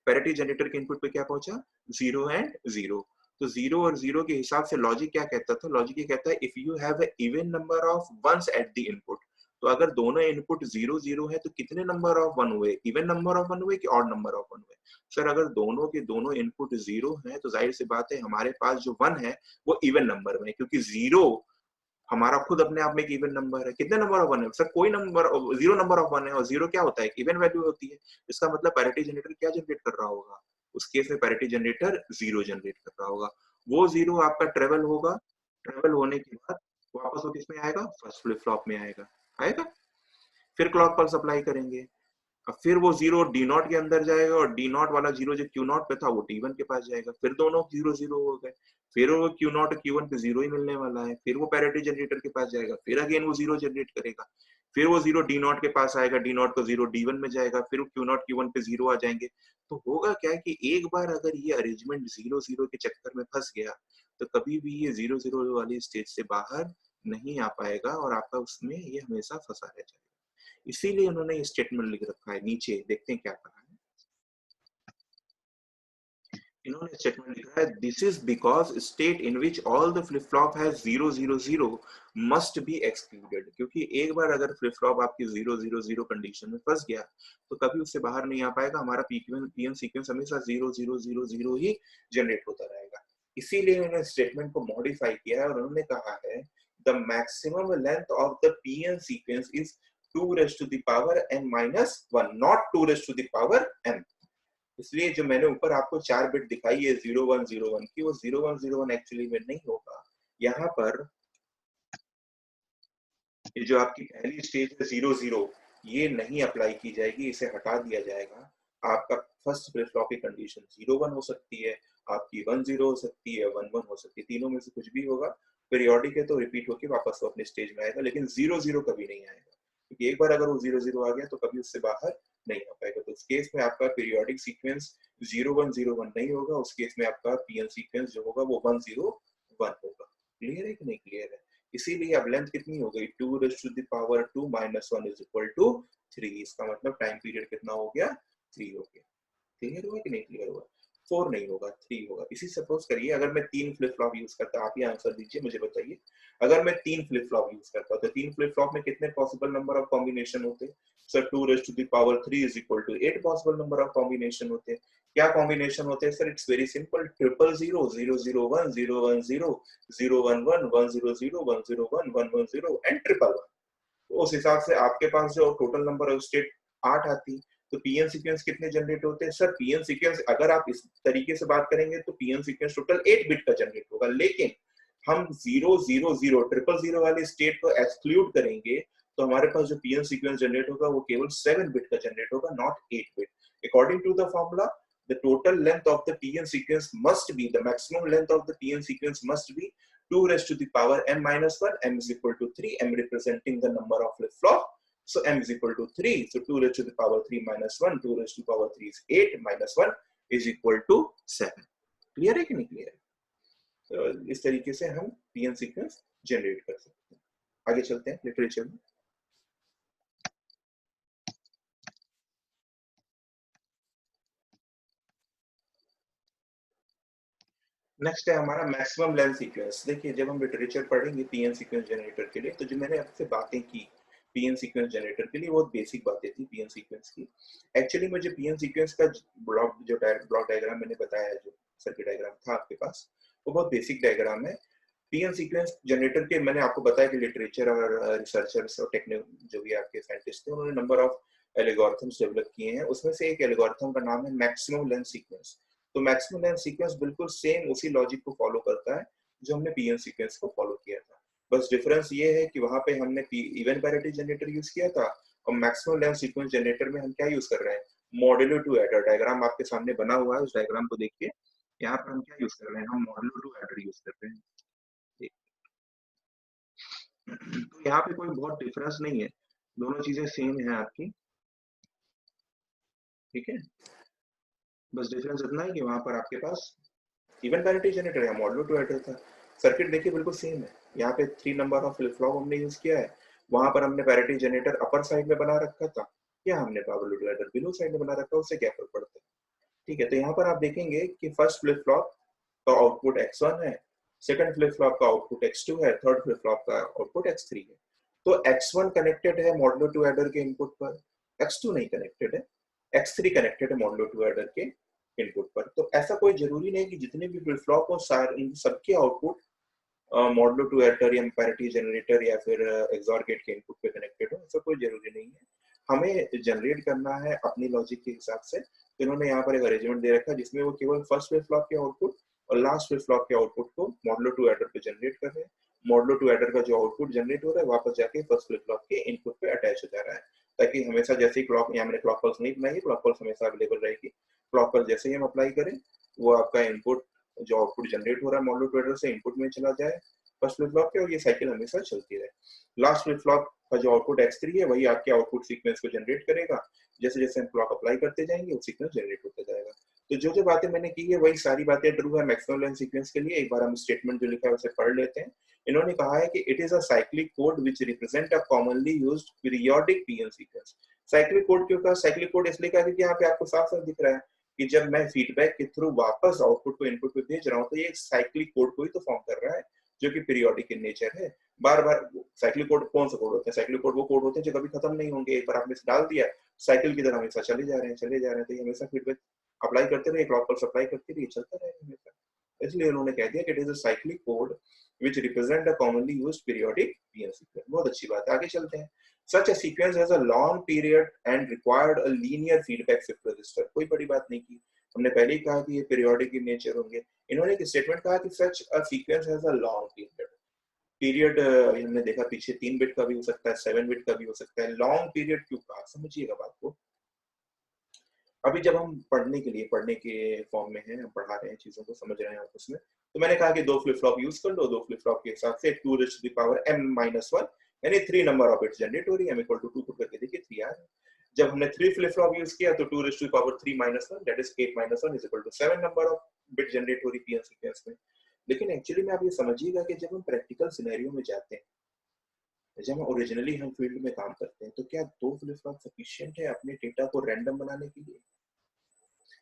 पैरिटी जनरेटर के इनपुट पे क्या पहुंचा? Zero and zero. तो जीरो और जीरो के हिसाब से लॉजिक क्या कहता था? लॉजिक ये कहता है if you have even number of ones at the input, तो अगर दोनों इनपुट जीरो जीरो है तो कितने नंबर ऑफ वन हुए? इवन नंबर ऑफ वन हुए कि ऑड नंबर ऑफ वन हुए? सर अगर दोनों के दोनों इनपुट जीरो है तो जाहिर सी बात है हमारे पास जो वन है वो इवन नंबर में है, क्योंकि जीरो हमारा खुद अपने आप में एक इवन नंबर है। कितने नंबर ऑफ वन है सर? कोई number, zero number of one है, और जीरो क्या होता है? इवन वैल्यू होती है। इसका मतलब पैरिटी जनरेटर क्या जनरेट कर रहा होगा? उस केस में पैरिटी जनरेटर जीरो जनरेट कर रहा होगा। वो जीरो आपका ट्रेवल होगा, ट्रेवल होने के बाद वापस वो किसमें आएगा? फर्स्ट फ्लिप फ्लॉप में आएगा। आएगा, फिर क्लॉक पल्स अप्लाई करेंगे, अब फिर वो जीरो डी नॉट के अंदर जाएगा और डी नॉट वाला जीरो जो क्यू नॉट पे था वो डी वन के पास जाएगा। फिर दोनों जीरो जीरो हो गए, फिर वो क्यू नॉट क्यू वन पे जीरो ही मिलने वाला है। फिर वो पैरिटी जनरेटर के पास जाएगा, फिर अगेन वो जीरो जनरेट करेगा, फिर वो जीरो डी नॉट के पास आएगा, डी नॉट का जीरो डी वन में जाएगा, फिर क्यू नॉट क्यू वन पे जीरो आ जाएंगे। तो होगा क्या कि एक बार अगर ये अरेंजमेंट जीरो जीरो के चक्कर में फंस गया तो कभी भी ये जीरो जीरो वाली स्टेज से बाहर नहीं आ पाएगा और आपका उसमें ये हमेशा फंसा रह जाएगा। इसीलिए उन्होंने ये स्टेटमेंट लिख रखा है। नीचे देखते हैं क्या कहा है। इन्होंने स्टेटमेंट लिखा है this is because state in which all the flip flop has zero zero zero must be excluded. क्योंकि एक बार अगर फ्लिप फ्लॉप आपकी जीरो जीरो जीरो कंडीशन में फंस गया तो कभी उससे बाहर नहीं आ पाएगा। हमारा पीएन सीक्वेंस हमेशा जीरो जीरो जीरो जीरो ही जनरेट होता रहेगा। इसीलिए उन्होंने स्टेटमेंट को मॉडिफाई किया है और उन्होंने कहा है the maximum length of the PN sequence is 2 raised to the power n minus 1, not 2 raised to the power n। इसलिए जो मैंने ऊपर आपको चार बिट दिखाई है 0101 की, वो 0101 एक्चुअली में नहीं होगा। यहाँ पर ये जो आपकी पहली स्टेज है 00, ये नहीं अप्लाई की जाएगी, इसे हटा दिया जाएगा। आपका फर्स्ट फ्लिप फ्लॉप की कंडीशन 01 हो सकती है, आपकी 10 हो सकती है, 11 हो सकती है, तीनों में से कुछ भी होगा। पीरियोडिक है तो रिपीट होके वापस वो अपने स्टेज में आएगा, लेकिन 00 कभी नहीं आएगा, क्योंकि एक बार अगर वो 00 आ गया तो कभी उससे बाहर नहीं आ पाएगा। तो उस केस में आपका पीरियोडिक सीक्वेंस 0101 नहीं होगा, उस केस में आपका पीएन सीक्वेंस जो होगा वो 101 होगा। क्लियर है कि नहीं क्लियर है? इसीलिए अब लेंथ कितनी हो गई? 2 raised to the power 2 minus 1 is equal to 3। इसका मतलब टाइम पीरियड कितना हो गया? 3 हो गया। क्लियर हुआ कि नहीं क्लियर हुआ? 4 नहीं होगा, 3 होगा। इसी सपोज करिए अगर मैं 3 फ्लिप फ्लॉप यूज करता, आप ही आंसर दीजिए, मुझे बताइए। अगर मैं 3 फ्लिप फ्लॉप यूज करता तो 3 फ्लिप फ्लॉप में कितने पॉसिबल नंबर ऑफ कॉम्बिनेशन होते? Sir 2 raised to the power 3 is equal to 8 possible number of combination होते। क्या कॉम्बिनेशन होते हैं sir? It's very simple, 000 001 010 011 100 101 110 and 111। तो उस हिसाब से आपके पास जो टोटल नंबर ऑफ स्टेट 8 आती। तो पीएन सीक्वेंस कितने जनरेट होते हैं? सर पीएन सीक्वेंस अगर आप इस तरीके से बात करेंगे तो पीएन सीक्वेंस टोटल 8 बिट का जनरेट होगा, लेकिन हम 000 000 वाले स्टेट को एक्सक्लूड करेंगे तो हमारे पास जो पीएन सीक्वेंस जनरेट होगा वो केवल 7 बिट का जनरेट होगा, not 8 bit. According to the formula, the total length of the PN sequence must be, the maximum length of the PN sequence must be 2 raised to the power m minus 1, m is equal to 3, m representing the number of flip-flop. So m is equal to 3. So 2 raised to the power 3 minus 1, 2 raised to the power 3 is 8, minus 1 is equal to 7. Clear है कि नहीं clear? तो इस तरीके से हम PN sequence generate कर सकते हैं। आगे चलते हैं लिटरेचर में। नेक्स्ट है हमारा मैक्सिमम लेंथ सीक्वेंस। देखिए जब हम लिटरेचर पढ़ेंगे पीएन सीक्वेंस जनरेटर के लिए, तो जो मैंने आपसे बातें की पीएन सीक्वेंस जनरेटर के लिए बहुत बेसिक बातें थी पीएन सीक्वेंस की। एक्चुअली मुझे पीएन सीक्वेंस का ब्लॉक डायग्राम मैंने बताया, जो सर्किट डायग्राम था आपके पास, वो बहुत बेसिक डायग्राम है। पीएन सीक्वेंस जनरेटर के मैंने आपको बताया कि लिटरेचर और रिसर्चर्स और टेक्निक जो भी आपके साइंटिस्ट थे उन्होंने नंबर ऑफ एल्गोरिथम्स डेवलप किए हैं। उसमें से एक एल्गोरिथम का नाम है मैक्सिमम लेंथ सीक्वेंस। तो मैक्सिमम लेंथ सीक्वेंस बिल्कुल सेम उसी लॉजिक को फॉलो करता है जो हमने पीएन सीक्वेंस को फॉलो किया था। बस डिफरेंस ये है कि वहां पे हमने इवन पैरिटी जनरेटर यूज किया था और मैक्सिमम लेंथ सीक्वेंस जनरेटर में हम क्या यूज कर रहे हैं? Modulo to adder. डायग्राम आपके सामने बना हुआ है, उस डायग्राम को देखिए। यहाँ पर हम क्या यूज कर रहे हैं? हम मॉड्यूलो टू एडर यूज कर रहे हैं। तो यहाँ पे कोई बहुत डिफरेंस नहीं है, दोनों चीजें सेम है आपकी, ठीक है। बस डिफरेंस इतना है कि वहां पर आपके पास इवन पैरिटी जनरेटर या मॉडुलो टू एडर था। सर्किट देखिए बिल्कुल सेम है। यहाँ पे 3 नंबर ऑफ फ्लिप फ्लॉप हमने यूज किया है, वहां पर हमने पैरिटी जनरेटर अपर साइड में बना रखा था, या हमने modulo two adder below side में बना रखा है, उससे क्या फर्क पड़ता है? ठीक है। तो यहाँ पर आप देखेंगे कि फर्स्ट फ्लिप फ्लॉप का आउटपुट x1 है, सेकंड फ्लिप फ्लॉप का आउटपुट x2 है, थर्ड फ्लिप फ्लॉप का आउटपुट x3 है। तो x1 कनेक्टेड है मॉडुलो टू एडर के इनपुट पर, x2 नहीं कनेक्टेड है, x3 कनेक्टेड है मॉडुलो टू एडर के इनपुट पर। तो ऐसा कोई जरूरी नहीं कि जितने भी फ्लिप फ्लॉप हो सारे सबके आउटपुट मॉडुलो टू एडर या पैरिटी जनरेटर या फिर एक्सॉर गेट के इनपुट पे कनेक्टेड हो, ऐसा कोई जरूरी नहीं है। हमें जनरेट करना है अपनी लॉजिक के हिसाब से। तो इन्होंने यहाँ पर एक अरेंजमेंट दे रखा है जिसमें वो केवल फर्स्ट फ्लिप फ्लॉप के आउटपुट और लास्ट फ्लिप फ्लॉप के आउटपुट को मॉडुलो टू एडर पे जनरेट कर रहे हैं। मॉडुलो टू एडर का जो आउटपुट जनरेट हो रहा है वापस जाके फर्स्ट फ्लिप फ्लॉप के इनपुट पे अटैच हो जा रहा है, ताकि हमेशा जैसे ही क्लॉक, यहाँ मैंने क्लॉक पल्स नहीं बनाई है, क्लॉक पल्स हमेशा अवेलेबल रहेगी। क्लॉक पल्स जैसे ही हम अप्लाई करें वो आपका इनपुट जो आउटपुट जनरेट हो रहा है मॉडुलो टू एडर से इनपुट में चला जाए फर्स्ट फ्लिप फ्लॉप के, और ये साइकिल हमेशा चलती रहे। लास्ट फ्लिप फ्लॉप का जो आउटपुट x3 है वही आपके आउटपुट सीक्वेंस को जनरेट करेगा। जैसे जैसे हम क्लॉक अप्लाई करते जाएंगे वो सीक्वेंस जनरेट होता जाएगा। तो जो जो बातें मैंने की है वही सारी बातें ट्रू है मैक्सिमम लेंथ सीक्वेंस के लिए। एक बार हम स्टेटमेंट जो लिखा है उसे पढ़ लेते हैं। इन्होंने कहा है कि it is a cyclic code which represent a commonly used periodic PN sequence. Cyclic code क्यों कहा? साइक्लिक कोड इसलिए कहा क्योंकि यहाँ पे आपको साफ साफ दिख रहा है कि जब मैं फीडबैक के थ्रू वापस आउटपुट को इनपुट पे भेज रहा हूँ तो ये साइक्लिक कोड को ही तो फॉर्म कर रहा है जो कि पीरियोडिक इन नेचर है। बार बार साइक्लिक कोड कौन सा कोड होता है? साइक्लिक कोड वो कोड होते हैं जो कभी खत्म नहीं होंगे। एक बार आपने डाल दिया साइकिल की तरह हमेशा चले जा रहे हैं चले जा रहे हैं, तो ये हमेशा फीडबैक अप्लाई करते रहे, क्लॉक पर सप्लाई करते रहिए, चलता रहेगा हमेशा। इसलिए उन्होंने कह दिया कि it is a cyclic code which represent a commonly used periodic PN sequence. बहुत अच्छी बात है, आगे चलते हैं। Such a sequence has a long period and required a linear feedback shift register। कोई बड़ी बात नहीं की, हमने पहले ही कहा कि ये पीरियोडिक इन नेचर होंगे। इन्होंने एक स्टेटमेंट कहा कि such a sequence has a long period. हमने देखा पीछे 3 बिट का भी हो सकता है, 7 बिट का भी हो सकता है। लॉन्ग पीरियड क्यों कहा? समझिएगा बात को। अभी जब हम पढ़ने के फॉर्म में हैं, हम पढ़ा रहे हैं, चीजों को समझ रहे हैं आपस में, तो मैंने कहा कि 2 फ्लिप फ्लॉप यूज कर लो। 2 फ्लिप फ्लॉप के हिसाब से 2 raise to the power m-1 यानी 3 नंबर ऑफ बिट्स जनरेट हो रही है। m इक्वल टू 2 पुट करके देखिए 3 आ रहा है। जब हमने 3 फ्लिप फ्लॉप यूज किया तो 2 raise to the power 3-1 that is 8-1 is equal to 7 number of bit generate हो रही पीएन सीक्वेंस में। लेकिन एक्चुअली में आप ये समझिएगा कि जब हम प्रैक्टिकल सिनेरियो में जाते हैं, जब ओरिजिनली हम फील्ड में काम करते हैं, तो क्या 2 फ्लिप फ्लॉप सफिशिएंट है अपने डेटा को रैंडम बनाने के लिए?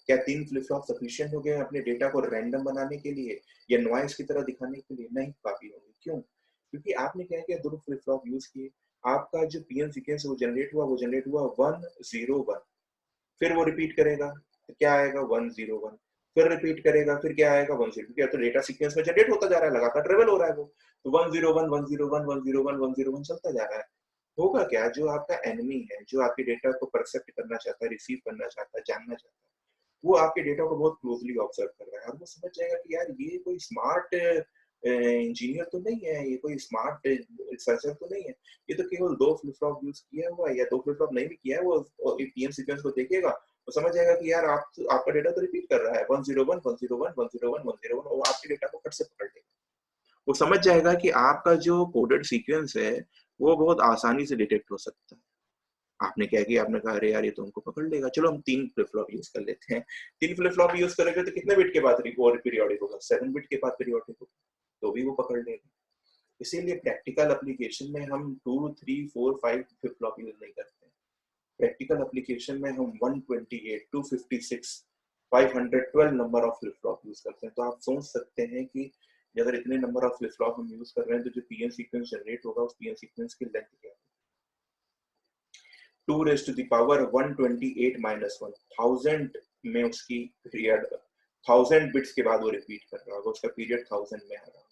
क्या 3 फ्लिप फ्लॉप सफिशिएंट हो गए अपने डेटा को रैंडम बनाने के लिए या नॉइस की तरह दिखाने के लिए? नहीं काफी होंगे। क्यों? क्योंकि आपने क्या किया, 2 फ्लिप फ्लॉप यूज किए, आपका जो पीएम सीक्वेंस वो जनरेट हुआ 101, फिर वो रिपीट करेगा तो क्या आएगा 101, फिर रिपीट करेगा फिर क्या आएगा 102, क्या तो डेटा सीक्वेंस में जनरेट होता जा रहा है, लगातार ट्रेवल हो रहा है वो, तो 101 101 101 101 चलता जा रहा है। होगा क्या, जो आपका एनिमी है, जो आपके डेटा को परसेप्ट करना चाहता है, रिसीव करना चाहता है, जानना चाहता है, वो आपके डेटा को बहुत क्लोजली ऑब्जर्व कर रहा है और वो समझ जाएगा कि यार ये कोई स्मार्ट इंजीनियर तो नहीं है, ये कोई स्मार्ट रिसर्चर तो नहीं है, ये तो केवल 2 फ्लिप फ्लॉप यूज किया हुआ है या 2 फ्लिप फ्लॉप नहीं भी किया है, वो पीएम सीक्वेंस को देखेगा तो समझ जाएगा कि यार आपका डेटा तो रिपीट कर रहा है 101 101 101 101, वो आपके डेटा को फट से पकड़ लेगा। वो समझ जाएगा कि आपका जो कोडेड सीक्वेंस है वो बहुत आसानी से डिटेक्ट हो सकता है। आपने क्या किया, आपने कहा अरे यार ये तो हमको पकड़ लेगा, चलो हम 3 फ्लिप फ्लॉप यूज कर लेते हैं। 3 फ्लिप फ्लॉप यूज करेंगे तो कितने बिट के बाद पीरियोडिक होगा? 7 बिट के बाद पीरियोडिक होगा, तो भी वो पकड़ लेगा। इसीलिए प्रैक्टिकल एप्लीकेशन में हम 2 3 4 5 फ्लिप फ्लॉप यूज नहीं करते हैं। प्रैक्टिकल एप्लीकेशन में हम 128 256 512 number of flip flop use करते हैं। तो आप सोच सकते हैं कि अगर इतने नंबर ऑफ फ्लिप फ्लॉप हम यूज कर रहे हैं तो जो पीएम सीक्वेंस जनरेट होगा उस पीएम सीक्वेंस की लेंथ क्या है? 2 raised to the power 128 minus 1, 1000 में उसकी पीरियड 1000 बिट्स के बाद वो रिपीट कर रहा होगा, उसका पीरियड 1000 में आ रहा होगा।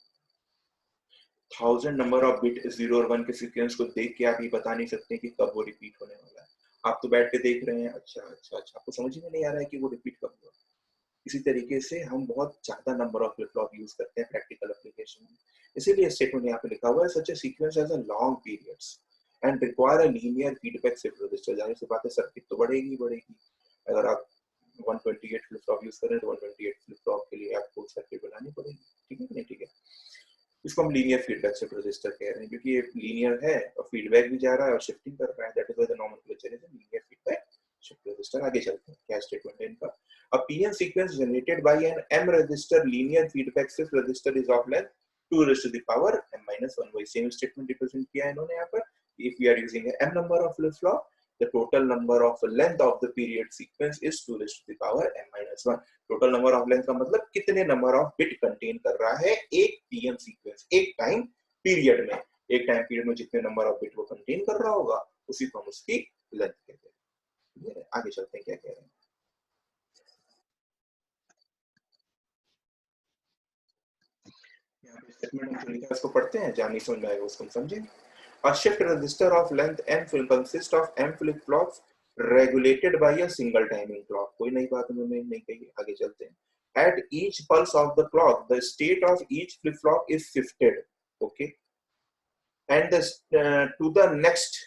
1000 नंबर ऑफ बिट 0 और 1 के सीक्वेंस को देख के आप ये बता नहीं सकते कि कब वो रिपीट होने वाला है। आप तो बैठ के देख रहे हैं, अच्छा अच्छा अच्छा, आपको समझ में नहीं आ रहा है कि वो रिपीट कब हुआ। इसी तरीके से हम बहुत ज्यादा number of flip flop use करते हैं प्रैक्टिकल एप्लीकेशन में। इसीलिए स्टेटमेंट यहाँ पे लिखा हुआ है, such a sequence has a long periods and require a linear feedback shift register. जाहिर सी बात है सर्किट तो बढ़ेगी बढ़ेगी। अगर आप 128 फ्लिप फ्लॉप यूज करें तो 128 फ्लिप फ्लॉप के लिए आपको सर्किट बनानी पड़ेगी, ठीक है नहीं? ठीक है, इसको हम लीनियर फीडबैक शिफ्ट रजिस्टर कह रहे हैं क्योंकि ये लीनियर है और फीडबैक भी जा रहा है और शिफ्टिंग कर रहा है। That is why the nomenclature is linear feedback shift register. आगे चलते हैं, क्या स्टेटमेंट है इनका। A PN sequence generated by an M register linear feedback shift register is of length 2 raised to the power m minus 1। वही same statement represent किया है इन्होंने यहाँ पर। If we are using a m number of flip flop, the total number of length of the period sequence is 2 raised to the power m minus 1। Total number of length का मतलब कितने number of bit contain कर रहा है एक PM sequence एक time period में। एक टाइम पीरियड में जितने नंबर ऑफ बिट वो कंटेन कर रहा होगा उसी को हम उसकी लेंथ कहते हैं। आगे चलते हैं, क्या कह रहे हैं। यहाँ पे स्टेटमेंट में जो लिखा है उसको पढ़ते हैं, जहाँ नहीं समझ में आएगा उसको हम समझेंगे। A shift register of length m consists of m flip flops regulated by a single timing clock। कोई नई बात उन्होंने नहीं कही, आगे चलते हैं। At each pulse of the clock, the state of each flip flop is shifted, okay, and the to the next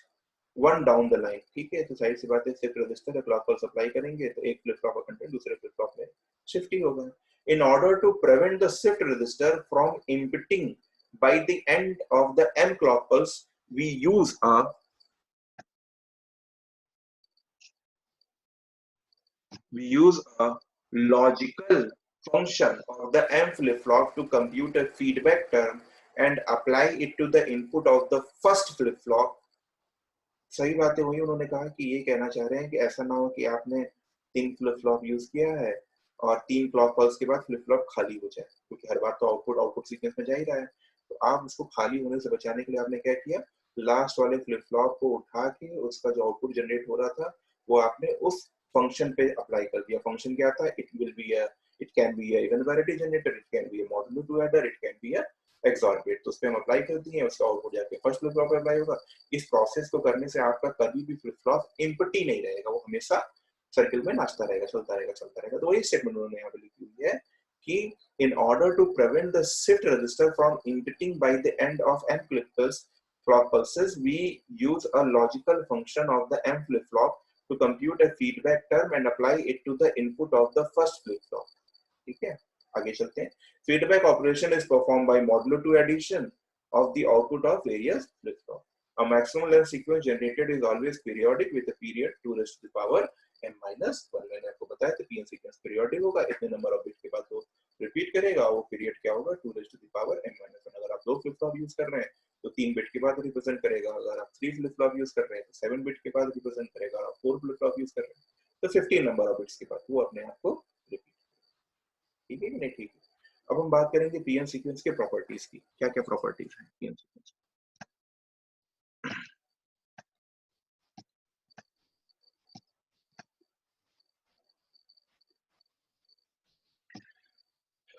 one down the line। ठीक है, तो साइड सी बात है, शिफ्ट रजिस्टर है, क्लॉक पल्स अप्लाई करेंगे तो एक फ्लिप फ्लॉप का कंटेंट दूसरे फ्लिप फ्लॉप में शिफ्ट ही होगा। In order to prevent the shift register from impeding by the end of the m clock pulse, we use a logical function of the m flip flop to compute a feedback term and apply it to the input of the first flip flop। सही बात है, वही उन्होंने कहा कि ये कहना चाह रहे हैं कि ऐसा ना हो कि आपने 3 फ्लिप फ्लॉप यूज किया है और 3 क्लॉक पल्स के बाद फ्लिप फ्लॉप खाली हो जाए, क्योंकि हर बार तो आउटपुट सीक्वेंस में जा ही रहा है। तो आप उसको खाली होने से बचाने के लिए आपने क्या किया, लास्ट वाले फ्लिप फ्लॉप को उठा के उसका जो आउटपुट जनरेट हो रहा था वो आपने उस फंक्शन पे अप्लाई कर दिया। फंक्शन क्या था, it can be a even parity generator, it can be a modulo two adder, it can be a XOR gate. तो उस पे हम अप्लाई कर दिए, उसका आउटपुट जाके फर्स्ट फ्लिप फ्लॉप पे अप्लाई होगा। इस प्रोसेस को करने से आपका कभी भी फ्लिप फ्लॉप एम्प्टी नहीं रहेगा, वो हमेशा सर्किल में नाचता रहेगा, चलता रहेगा चलता रहेगा। तो वही स्टेटमेंट उन्होंने यहाँ पे लिखी हुई है कि in order to prevent the shift register from impeding by the end of m flip pulses, we use a logical function of the m flip flop to compute a feedback term and apply it to the input of the first flip flop। ठीक है, आगे चलते हैं। Feedback operation is performed by modulo to addition of the output of various flip flop। A maximum length sequence generated is always periodic with a period 2 raised to the power m minus 1। मैंने आपको बताया था PN sequence periodic होगा, इतने number of bit के बाद वो repeat करेगा, वो पीरियड क्या होगा 2 raised to the power m minus 1। अगर आप 2 फ्लिप फ्लॉप यूज कर रहे हैं तो 3 बिट के बाद रिप्रेजेंट करेगा, अगर आप 3 फ्लिप फ्लॉप यूज कर रहे हैं तो 7 बिट के बाद रिप्रेजेंट करेगा, अगर आप 4 फ्लिप फ्लॉप यूज कर रहे हैं तो 15 नंबर ऑफ बिट्स के बाद वो अपने आप को रिपीट। ठीक है कि नहीं? ठीक है। अब हम बात करेंगे पीएन सीक्वेंस के प्रॉपर्टीज की। क्या क्या प्रॉपर्टीज हैं पीएन सीक्वेंस?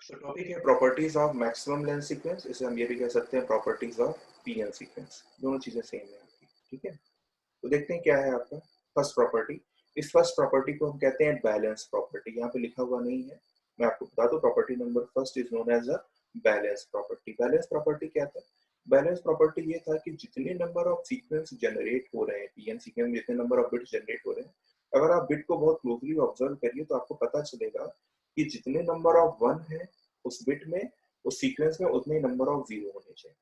तो टॉपिक है properties of maximum length sequence, इसे हम ये भी कह सकते हैं प्रॉपर्टीज ऑफ पीएन सीक्वेंस। दोनों चीजें सेम है आपकी। ठीक है, तो देखते हैं क्या है आपका फर्स्ट प्रॉपर्टी। इस फर्स्ट प्रॉपर्टी को हम कहते हैं बैलेंस प्रॉपर्टी। यहाँ पे लिखा हुआ नहीं है, मैं आपको बता दूं। Property number first is known as a balance property. Balance property क्या था? बैलेंस प्रॉपर्टी ये था कि जितने नंबर ऑफ सीक्वेंस जनरेट हो रहे हैं पीएन सीक्वेंस में, जितने नंबर ऑफ बिट्स जनरेट हो रहे हैं, अगर आप बिट को बहुत क्लोजली ऑब्जर्व करिए तो आपको पता चलेगा कि जितने नंबर ऑफ वन है उस बिट में, उस सीक्वेंस में, उतने नंबर ऑफ जीरो होने चाहिए।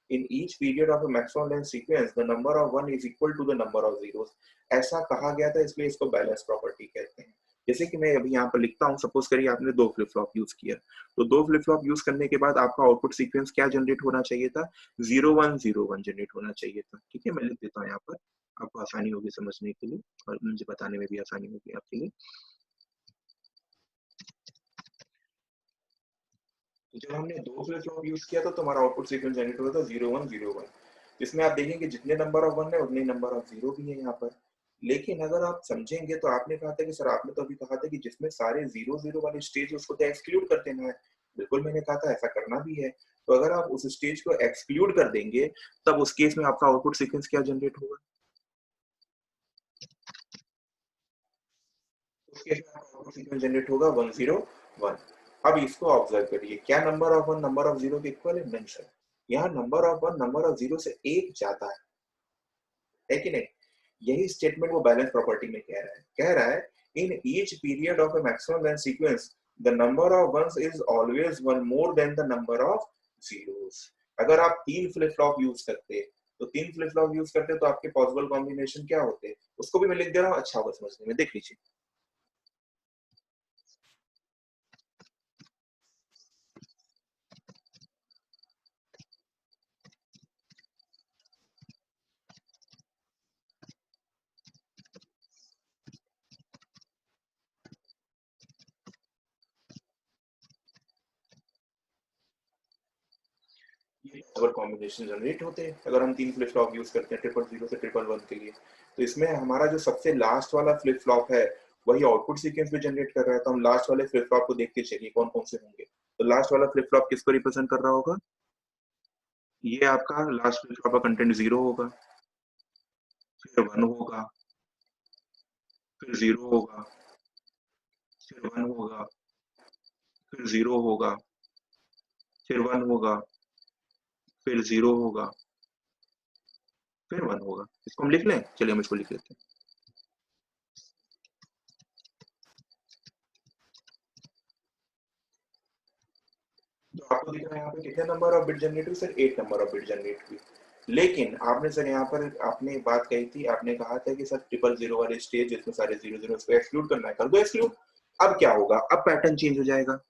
In each period of a maximum length sequence, the number of one is equal to the number of zeros. ऐसा कहा गया था, इसलिए इसको बैलेंस प्रॉपर्टी कहते हैं। जैसे कि मैं अभी यहाँ पर लिखता हूँ, सपोज करिए आपने दो फ्लिप फ्लॉप यूज किया, तो दो फ्लिप फ्लॉप यूज करने के बाद आपका आउटपुट सीक्वेंस क्या जनरेट होना चाहिए था? 0101 जनरेट होना चाहिए था। ठीक है, मैं लिख देता हूँ यहाँ पर, आपको आसानी होगी समझने के लिए और मुझे बताने में भी आसानी होगी आपके लिए। जब हमने दो फ्लिप फ्लॉप यूज किया था तो हमारा आउटपुट सीक्वेंस जनरेट हुआ था 0101, जिसमें आप देखेंगे जितने नंबर ऑफ वन है उतने नंबर ऑफ जीरो भी है यहाँ पर। लेकिन अगर आप समझेंगे तो आपने कहा था कि सर, आपने तो अभी कहा था कि जिसमें सारे जीरो जीरो वाले स्टेज उसको तो एक्सक्लूड कर देना है। बिल्कुल, मैंने कहा था ऐसा करना भी है। तो अगर आप उस स्टेज को एक्सक्लूड कर देंगे तब उस केस में आपका आउटपुट सीक्वेंस क्या जनरेट होगा? उस केस में आपका आउटपुट सीक्वेंस जनरेट होगा 101। अब इसको ऑब्जर्व करिए, क्या number of one number of zero के इक्वल है? नहीं सर, यहाँ number of one number of zero से एक ज्यादा है कि नहीं? यही स्टेटमेंट वो बैलेंस प्रॉपर्टी में कह रहा है in each period of a maximum length sequence the number of ones is always one more than the number of zeros. अगर आप तीन फ्लिप फ्लॉप यूज करते, तो तीन फ्लिप फ्लॉप यूज करते तो आपके पॉसिबल कॉम्बिनेशन क्या होते, उसको भी मैं लिख दे रहा हूँ, अच्छा होगा समझने में, देख लीजिए। अगर कॉम्बिनेशन जनरेट होते हैं, अगर हम तीन फ्लिप फ्लॉप यूज करते हैं 000 से 111 के लिए, तो इसमें हमारा जो सबसे लास्ट वाला फ्लिप फ्लॉप है वही आउटपुट सीक्वेंस भी जनरेट कर रहा है। तो हम लास्ट वाले फ्लिप फ्लॉप को देखते चलिए कौन कौन से होंगे। तो लास्ट वाला फ्लिप फ्लॉप किसको रिप्रेजेंट कर रहा होगा? ये आपका लास्ट फ्लिप फ्लॉप का कंटेंट जीरो होगा, फिर वन होगा, फिर जीरो होगा, फिर वन होगा, फिर जीरो होगा, फिर वन होगा, फिर जीरो होगा, फिर वन होगा। इसको हम लिख लें, चलिए हम इसको लिख लेते हैं। तो आपको दिख रहा है यहाँ पे कितने नंबर ऑफ बिट जनरेट हुई? Sir 8 number of bit generate हुई। लेकिन आपने सर यहाँ पर आपने बात कही थी, आपने कहा था कि सर 000 वाले स्टेज जिसमें सारे जीरो जीरो उसको एक्सक्लूड करना है, कर दो एक्सक्लूड। अब क्या होगा? अब पैटर्न चेंज हो जाएगा।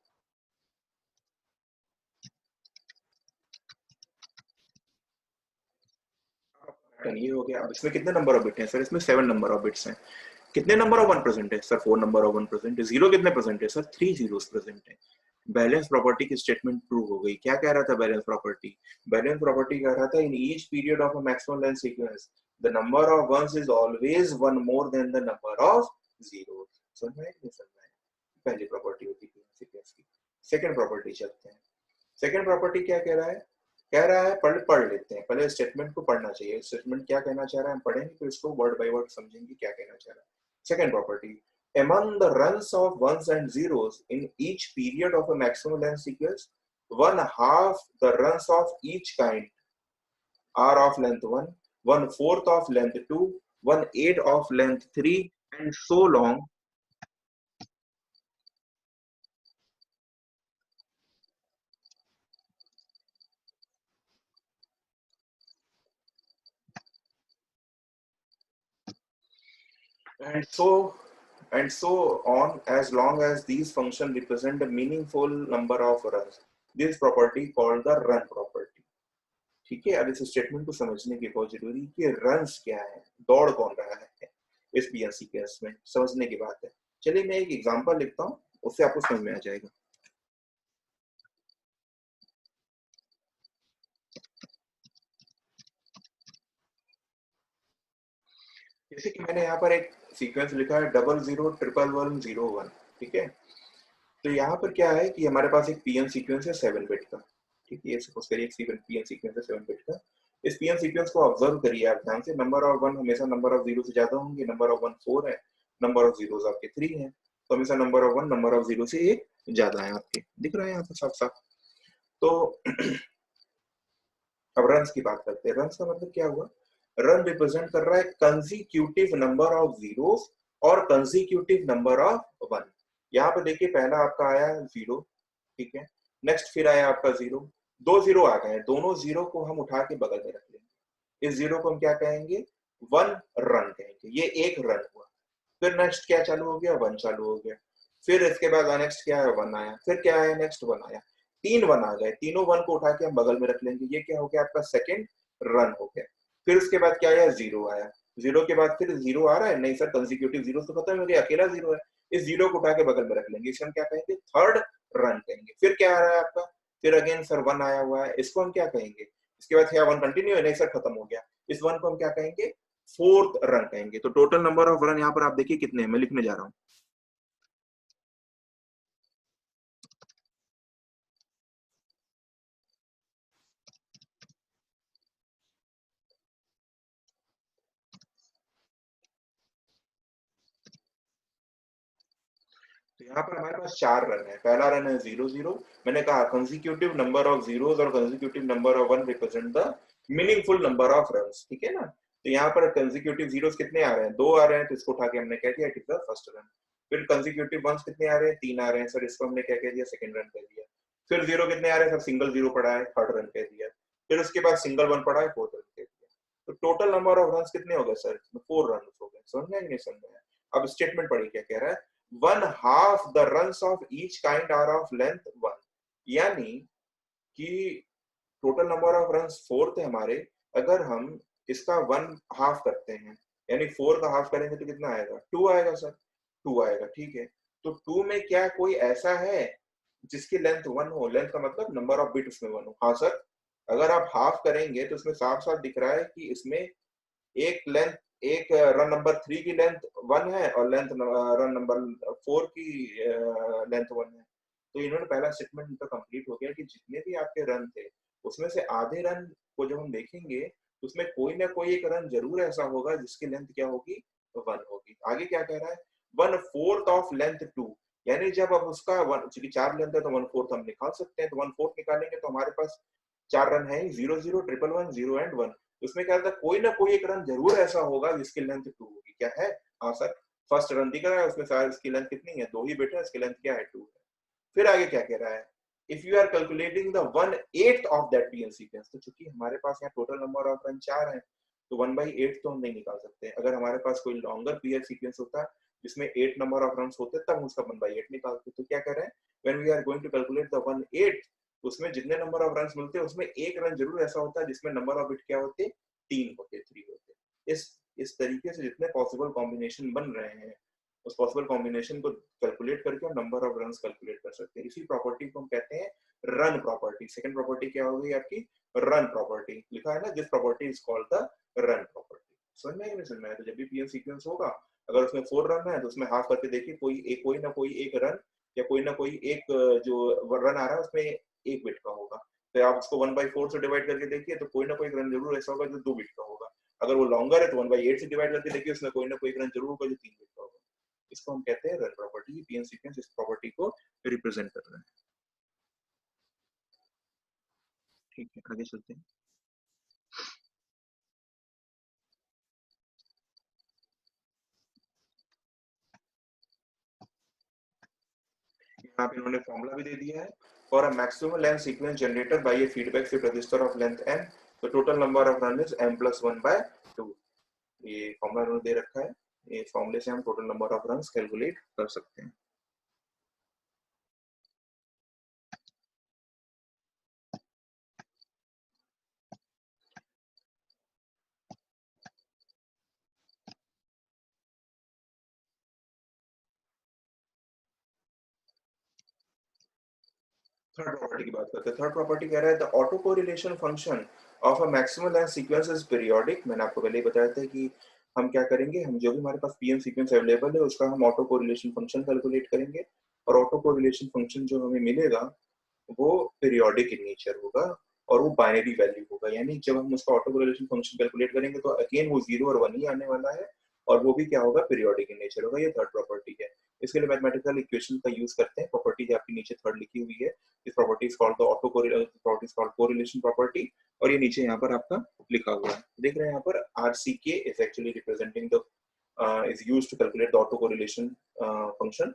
पैटर्न ये हो गया। अब इसमें कितने नंबर ऑफ बिट हैं? सर इसमें 7 नंबर ऑफ बिट्स हैं। कितने नंबर ऑफ वन प्रेजेंट है? Sir 4 number of one present है। जीरो कितने प्रेजेंट है? सर 3 जीरोस प्रेजेंट है। बैलेंस प्रॉपर्टी की स्टेटमेंट प्रूव हो गई। क्या कह रहा था बैलेंस प्रॉपर्टी? बैलेंस प्रॉपर्टी कह रहा था in each period of a maximum length sequence the number of ones is always one more than the number of zero. समझ में नहीं समझ में? पहली प्रॉपर्टी होती है सीक्वेंस की। सेकंड प्रॉपर्टी चलते हैं। सेकंड प्रॉपर्टी क्या कह रहा है? कह रहा है, पढ़ लेते हैं, पहले स्टेटमेंट को पढ़ना चाहिए। स्टेटमेंट क्या कहना चाह रहा है हम पढ़ेंगे, तो इसको वर्ड बाय वर्ड समझेंगे क्या कहना चाह रहा है। Second property, among the runs of ones and zeros in each period of a maximum length sequence, one half the runs of each kind are of length 1, one fourth of length 2, one eighth of length 3, and so long. And so on, as long as these functions represent a meaningful number of runs. This property called the run property. ठीक है, अब इस statement को समझने की बहुत जरूरी कि रन्स क्या है, दौड़ कौन रहा है। इस पीएन सीक्वेंस में, समझने की बात है। चलिए मैं एक एग्जांपल लिखता हूँ, उससे आपको समझ में आ जाएगा। जैसे कि मैंने यहाँ पर एक सीक्वेंस लिखा है 00111101, ठीक है। तो यहाँ पर क्या है कि हमारे पास एक पीएन सीक्वेंस है 7 बिट का, ठीक है। सपोज करिए एक पीएन सीक्वेंस है 7 बिट का। इस पीएन सीक्वेंस को ऑब्जर्व करिए आप ध्यान से। नंबर ऑफ वन हमेशा नंबर ऑफ जीरो से ज्यादा होंगे। नंबर ऑफ वन 4 है, नंबर ऑफ जीरो आपके 3 है, तो हमेशा number of one number of zero से एक ज्यादा है। आपके दिख रहा है यहाँ पर साफ साफ। तो अब रन की बात करते हैं। रन का मतलब क्या हुआ? रन रिप्रेजेंट कर रहा है कंसेक्यूटिव नंबर ऑफ जीरोस और कंसेक्यूटिव नंबर ऑफ वन। यहाँ पे देखिए पहला आपका आया जीरो, ठीक है। नेक्स्ट फिर आया आपका जीरो, दो जीरो आ गए। दोनों जीरो को हम उठा के बगल में रख लेंगे। इस जीरो को हम क्या कहेंगे? वन रन कहेंगे। ये एक रन हुआ। फिर नेक्स्ट क्या चालू हो गया? वन चालू हो गया। फिर इसके बाद नेक्स्ट क्या है? वन आया। फिर क्या आया? नेक्स्ट वन आया। तीन वन आ गए। तीनों वन को उठा के हम बगल में रख लेंगे। ये क्या हो गया? आपका सेकेंड रन हो गया। फिर उसके बाद क्या आया? जीरो आया। जीरो के बाद फिर जीरो आ रहा है? नहीं सर, कंसेक्यूटिव जीरो तो खत्म हो गया, अकेला जीरो है। इस जीरो को उठा के बगल में रख लेंगे। इसे हम क्या कहेंगे? थर्ड रन कहेंगे। फिर क्या आ रहा है आपका? फिर अगेन सर वन आया हुआ है, इसको हम क्या कहेंगे? इसके बाद क्या वन कंटिन्यू है? नहीं सर, खत्म हो गया। इस वन को हम क्या कहेंगे? फोर्थ रन कहेंगे। तो टोटल नंबर ऑफ रन यहाँ पर आप देखिए कितने हैं, मैं लिखने जा रहा हूँ। तो यहाँ पर हमारे पास चार रन है। पहला रन है जीरो जीरो। मैंने कहा कंसेक्यूटिव नंबर ऑफ जीरोस और consecutive number of one represent the meaningful number of runs, ठीक है ना। तो यहाँ पर कंसेक्यूटिव जीरोस कितने आ रहे हैं? दो आ रहे हैं, तो इसको उठा के हमने क्या किया? It is the first run. फिर कंसेक्यूटिव वंस कितने आ रहे हैं? तीन आ रहे हैं सर, इसको हमने क्या कह दिया? सेकंड रन कह दिया। फिर जीरो कितने आ रहे हैं सर? सिंगल जीरो पड़ा है, थर्ड रन कह दिया। फिर उसके बाद सिंगल वन पड़ा है, फोर्थ रन कह दिया। तो टोटल नंबर ऑफ रन कितने हो गए सर? फोर रन हो गए। समझ में नहीं समझ में? अब स्टेटमेंट पढ़ी, क्या कह रहा है? One half the runs of each kind are of length one. यानी कि total number of runs four थे हमारे। अगर हम इसका वन हाफ करते हैं, यानी फोर का हाफ करेंगे तो कितना आएगा? टू आएगा सर। टू आएगा, ठीक है। तो टू में क्या कोई ऐसा है जिसकी लेंथ वन हो? लेंथ का मतलब नंबर ऑफ बिट उसमें वन हो। हाँ सर, अगर आप हाफ करेंगे तो इसमें साफ साफ दिख रहा है कि इसमें एक लेंथ, एक रन नंबर थ्री की लेंथ वन है और लेंथ रन नंबर फोर की लेंथ वन है। तो इन्होंने पहला स्टेटमेंट इनका कंप्लीट हो गया कि जितने भी आपके रन थे उसमें से आधे रन को जब हम देखेंगे तो उसमें कोई ना कोई एक रन जरूर ऐसा होगा जिसकी लेंथ क्या होगी? वन होगी। आगे क्या कह रहा है? One fourth of length two. यानी जब अब उसका वन, चूंकि चार लेंथ है तो वन फोर्थ हम निकाल सकते हैं। तो वन फोर्थ निकालेंगे तो हमारे पास चार रन है, zero zero triple one zero and one. उसमें क्या था? कोई ना कोई एक रन जरूर ऐसा होगा जिसकी लेंथ टू होगी। क्या है? हाँ सर, फर्स्ट रन दिख रहा है उसमें सार इसकी लेंथ कितनी है? दो ही बेटा, इसकी लेंथ क्या है? टू है। फिर आगे क्या कह रहा है? If you are calculating the one eight of that PN sequence. तो चूंकि हमारे पास यहाँ टोटल नंबर ऑफ रन चार है, तो वन बाई एट तो हम नहीं निकाल सकते। अगर हमारे पास कोई लॉन्गर पीएन सीक्वेंस होता जिसमें एट नंबर ऑफ रन होते तब हम उसका वन बाई एट निकालते। तो क्या कह रहे हैं? When we are going to calculate the one eight, उसमें जितने नंबर ऑफ रन मिलते हैं उसमें एक रन जरूर ऐसा होता है जिसमें नंबर ऑफ बिट क्या होते? तीन होते, थ्री होते। इस तरीके से जितने पॉसिबल कॉम्बिनेशन बन रहे हैं उस पॉसिबल कॉम्बिनेशन को कैलकुलेट करके हम नंबर ऑफ रन्स कैलकुलेट कर सकते हैं। इसी प्रॉपर्टी को हम कहते हैं रन प्रॉपर्टी। सेकंड प्रॉपर्टी क्या होगी आपकी? Run property. लिखा है ना, this property is called the run property. समझ में नहीं समझ में आया? तो जब भी पीएम सीक्वेंस होगा, अगर उसमें फोर रन है तो उसमें हाफ करके देखिए, कोई ना कोई एक रन या कोई ना कोई एक जो रन आ रहा है उसमें एक बिट का होगा। तो आप उसको वन बाई फोर से डिवाइड करके देखिए तो कोई ना कोई रन जरूर ऐसा होगा जो दो बिट का होगा। अगर वो लॉन्गर है तो वन बाई एट से डिवाइड करके देखिए, उसमें कोई ना कोई रन जरूर होगा जो तीन बिट का होगा। इसको हम कहते हैं रन प्रॉपर्टी। पीएन सीक्वेंस इस प्रॉपर्टी को रिप्रेजेंट कर रहा है। ठीक है, आगे चलते हैं। यहाँ पे इन्होंने फॉर्मूला भी दे दिया है। For a maximum length sequence generator by a feedback shift register of length n, the total number of run is m plus one by two. ये फॉर्मूला इन्होंने दे रखा है। ये फॉर्मूले से हम total number of runs calculate कर सकते हैं। थर्ड प्रॉपर्टी की बात करते हैं। थर्ड प्रॉपर्टी कह रहा है the auto correlation function of a maximal length sequence is periodic. मैंने आपको पहले ही बताया था कि हम क्या करेंगे, हम जो भी हमारे पास पीएम सीक्वेंस अवेलेबल है उसका हम ऑटो कोरिलेशन फंक्शन कैलकुलेट करेंगे, और ऑटो कोरिलेशन फंक्शन जो हमें मिलेगा वो पीरियोडिक इन नेचर होगा और वो बाइनरी वैल्यू होगा। यानी जब हम उसका ऑटो कोरिलेशन फंक्शन कैलकुलेट करेंगे तो अगेन वो 0 और 1 ही आने वाला है, और वो भी क्या होगा, पीरियोडिक इन नेचर होगा। ये थर्ड प्रॉपर्टी है। इसके लिए मैथमेटिकल इक्वेशन का यूज करते हैं। प्रॉपर्टी आपके नीचे थर्ड लिखी हुई है, इस property is called the auto property is called correlation property, और ये नीचे यहाँ पर आपका लिखा हुआ है, देख रहे हैं यहाँ पर RCK is actually representing the is used to calculate the autocorrelation function.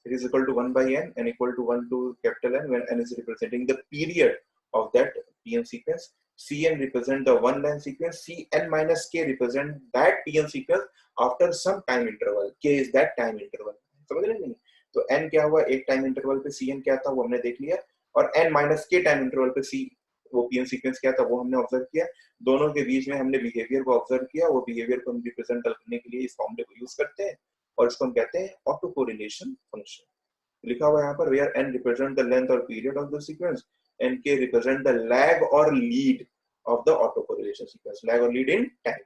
It is equal to 1 by n equal to 1 to capital N, when n is representing the period of that PM sequence. Cn represent the one line sequence, Cn minus k represent that PM sequence after some time interval. K is that time interval. समझ रहे नहीं? तो n क्या हुआ, एक time interval पे Cn क्या था वो हमने देख लिया, और n minus k time interval पे C वो पीएम सीक्वेंस क्या था वो हमने ऑब्जर्व किया। दोनों के बीच में हमने बिहेवियर को ऑब्जर्व किया, वो बिहेवियर को हम रिप्रेजेंट करने के लिए इस फॉर्मूले को यूज करते हैं, और इसको हम कहते हैं ऑटो कोरिलेशन फंक्शन। लिखा हुआ है यहाँ पर where n represent the length और period of the sequence and k represent the lag और lead of the auto correlation sequence. Lag और लीड इन टाइम,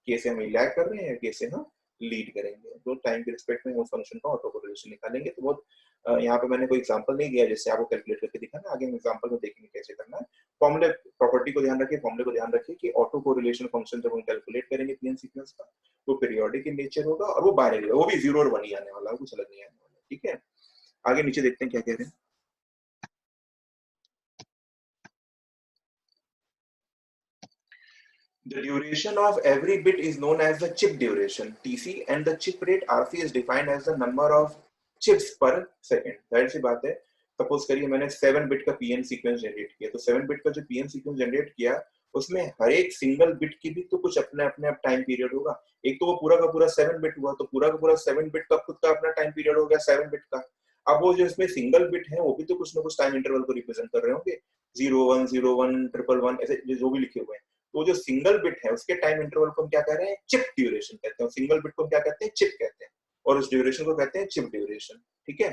के से हम लैग कर रहे हैं, के से हम लीड करेंगे, तो टाइम के रिस्पेक्ट में उस फंक्शन का ऑटो कोरिलेशन निकालेंगे। तो बहुत यहाँ पे मैंने कोई एग्जांपल नहीं दिया जिससे आपको कैलकुलेट करके दिखाना, आगे हम एग्जांपल में देखेंगे कैसे करना है। फॉर्मूले प्रॉपर्टी को ध्यान रखिए, फॉर्मूले को ध्यान रखिए कि ऑटो कोरिलेशन फंक्शन जब हम कैलकुलेट करेंगे पीएन सीक्वेंस का, तो पीरियोडिक इन नेचर होगा और वो बाइनरी, वो भी 0 और 1 ही आने वाला है, कुछ अलग नहीं आने वाला। ठीक है, आगे नीचे देखते हैं क्या कह रहे हैं। The duration of every bit is known as the chip duration (TC) and the chip rate (RC) is defined as the number of chips per second। जाहिर सी बात है, सपोज करिए मैंने 7 बिट का पीएन सीक्वेंस जनरेट किया, तो 7 bit का जो पीएन सीक्वेंस जनरेट किया उसमें हर एक सिंगल बिट की भी तो कुछ अपने अपने टाइम पीरियड होगा। एक तो वो पूरा का पूरा 7 बिट हुआ, तो पूरा का पूरा 7 बिट का खुद का अपना टाइम पीरियड हो गया 7 बिट का। अब वो जो इसमें सिंगल बिट है वो भी तो कुछ ना कुछ टाइम इंटरवल को रिप्रेजेंट कर रहे होंगे, 0 1 0 1 1 1 ऐसे जो भी लिखे हुए हैं। तो जो सिंगल बिट है उसके टाइम इंटरवल को हम क्या कह रहे हैं, चिप ड्यूरेशन कहते हैं। सिंगल बिट को क्या कहते हैं, चिप कहते हैं, और उस ड्यूरेशन को कहते हैं चिप ड्यूरेशन। ठीक है,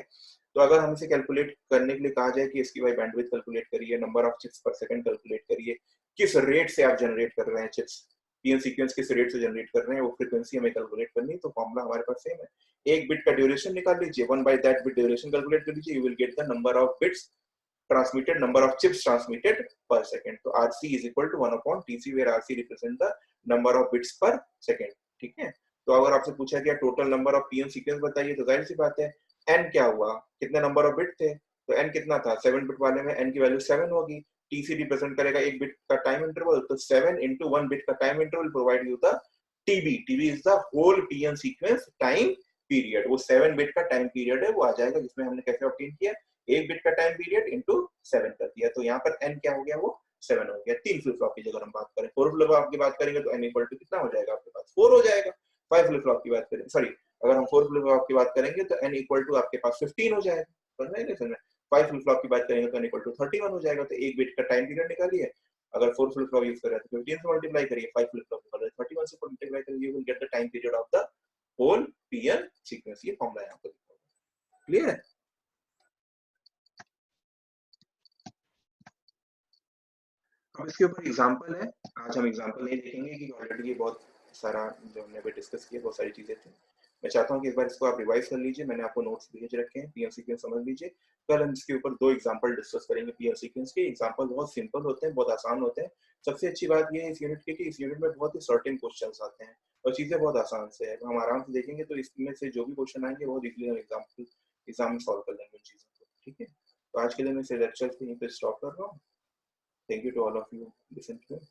तो अगर हम इसे कैलकुलेट करने के लिए कहा जाए कि इसकी भाई बैंडविड्थ कैलकुलेट करिए, नंबर ऑफ चिप्स पर सेकंड कैलकुलेट करिए, किस रेट से आप जनरेट कर रहे हैं चिप्स, पीएन सीक्वेंस किस रेट से जनरेट कर रहे हैं, वो फ्रीक्वेंसी हमें कैलकुलेट करनी है। तो फॉर्मूला हमारे पास सेम है, एक बिट का ड्यूरेशन निकाल लीजिए, 1 by that bit duration calculate कर लीजिए, you will get the number of bits transmitted, number of chips transmitted per second. तो RC is equal to 1 upon TC where RC represent the number of bits per second। ठीक है, तो अगर आपसे पूछा गया total number of PM sequence बताइए, तो जाहिर सी बात है n क्या हुआ, कितने नंबर ऑफ बिट थे, तो n कितना था, 7 बिट वाले में n की वैल्यू 7 होगी। TC रिप्रेजेंट करेगा एक बिट का टाइम इंटरवल, तो 7 into 1 बिट का time interval provide you the TB। TB is the whole PM sequence time period, वो 7 बिट का टाइम पीरियड है वो आ जाएगा, जिसमें हमने कैसे ऑब्टेन किया, एक बिट का टाइम पीरियड इंटू 7 कर दिया, तो यहाँ पर n क्या हो गया, वो 7 हो गया। 3 फ्लिप फ्लॉप की जगह हम बात करें, 4 फ्लिप फ्लॉप की बात करेंगे तो n इक्वल टू कितना हो जाएगा आपके पास, 4 हो जाएगा। 5 फ्लिप फ्लॉप की बात करें, सॉरी अगर हम 4 फ्लिप फ्लॉप की बात करेंगे तो n इक्वल टू आपके पास 15 हो जाएगा, समझ रहे हैं समझ। 5 फ्लिप फ्लॉप की बात करेंगे तो n इक्वल टू 31 हो जाएगा, तो एक बिट का टाइम पीरियड निकालिए, अगर 4 फ्लिप फ्लॉप यूज कर रहे हैं तो 15 से मल्टीप्लाई करिए, 5 फ्लिप फ्लॉप निकालिए 31 से मल्टीप्लाई करिए, you will get the time period of the whole PN sequence. ये फॉर्मूला है आपको, क्लियर है। अब इसके ऊपर एग्जांपल है, आज हम एग्जांपल नहीं देखेंगे कि ऑलरेडी ये बहुत सारा जो हमने अभी डिस्कस किया बहुत सारी चीजें थी। मैं चाहता हूँ कि एक बार इसको आप रिवाइज कर लीजिए, मैंने आपको नोट्स भेज रखे हैं, पीएम सीक्वेंस समझ लीजिए। कल हम इसके ऊपर 2 एग्जांपल डिस्कस करेंगे पीएम सीक्वेंस के। एग्जांपल बहुत सिंपल होते हैं, बहुत आसान होते हैं। सबसे अच्छी बात ये है इस यूनिट की कि इस यूनिट में बहुत ही सर्टेन क्वेश्चंस आते हैं और चीजें बहुत आसान से है, हम आराम से देखेंगे तो इसमें से जो भी क्वेश्चन आएंगे बहुत इजीली हम एग्जाम में सॉल्व कर लेंगे उन चीजों को। ठीक है, तो आज के लिए मैं इस लेक्चर को यहीं पे स्टॉप कर रहा हूँ। Thank you to all of you listen to it.